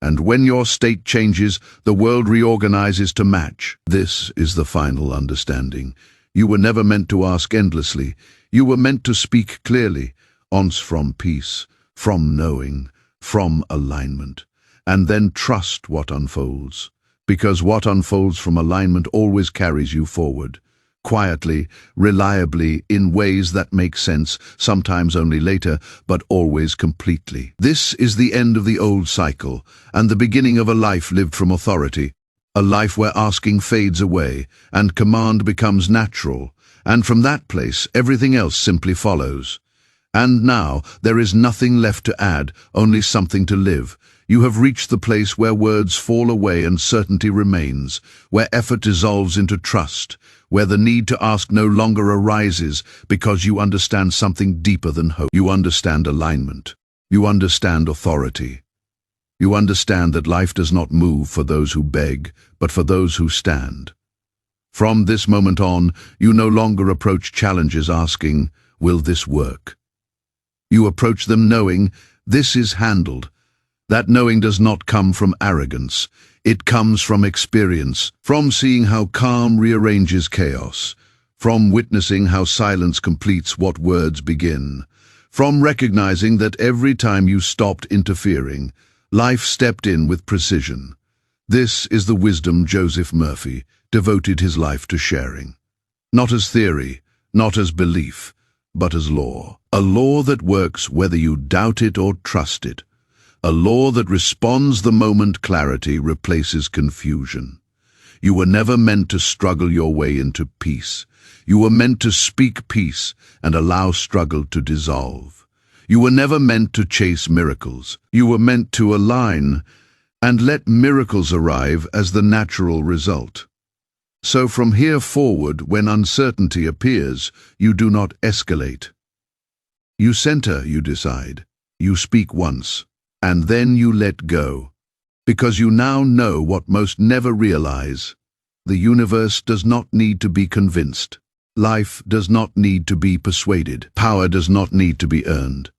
And when your state changes, the world reorganizes to match. This is the final understanding. You were never meant to ask endlessly. You were meant to speak clearly. Once from peace, from knowing, from alignment. And then trust what unfolds. Because what unfolds from alignment always carries you forward. quietly, reliably, in ways that make sense, sometimes only later, but always completely. This is the end of the old cycle, and the beginning of a life lived from authority, a life where asking fades away, and command becomes natural, and from that place everything else simply follows. And now there is nothing left to add, only something to live. You have reached the place where words fall away and certainty remains, where effort dissolves into trust, where the need to ask no longer arises because you understand something deeper than hope. You understand alignment. You understand authority. You understand that life does not move for those who beg, but for those who stand. From this moment on, you no longer approach challenges asking, "Will this work?" You approach them knowing, "This is handled." That knowing does not come from arrogance. It comes from experience, from seeing how calm rearranges chaos, from witnessing how silence completes what words begin, from recognizing that every time you stopped interfering, life stepped in with precision. This is the wisdom Joseph Murphy devoted his life to sharing. Not as theory, not as belief, but as law. A law that works whether you doubt it or trust it. A law that responds the moment clarity replaces confusion. You were never meant to struggle your way into peace. You were meant to speak peace and allow struggle to dissolve. You were never meant to chase miracles. You were meant to align and let miracles arrive as the natural result. So from here forward, when uncertainty appears, you do not escalate. You center, you decide. You speak once, and then you let go. Because you now know what most never realize. The universe does not need to be convinced. Life does not need to be persuaded. Power does not need to be earned.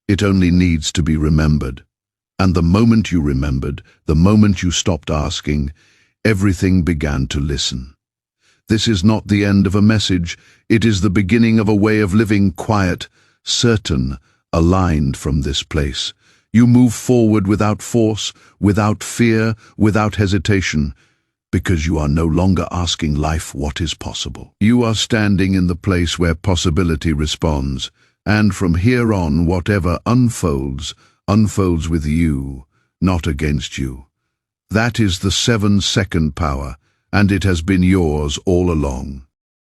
It only needs to be remembered. And the moment you remembered, the moment you stopped asking, everything began to listen. This is not the end of a message. It is the beginning of a way of living, quiet, certain, aligned from this place. You move forward without force, without fear, without hesitation, because you are no longer asking life what is possible. You are standing in the place where possibility responds, and from here on, whatever unfolds, unfolds with you, not against you. That is the 7-second power, and it has been yours all along.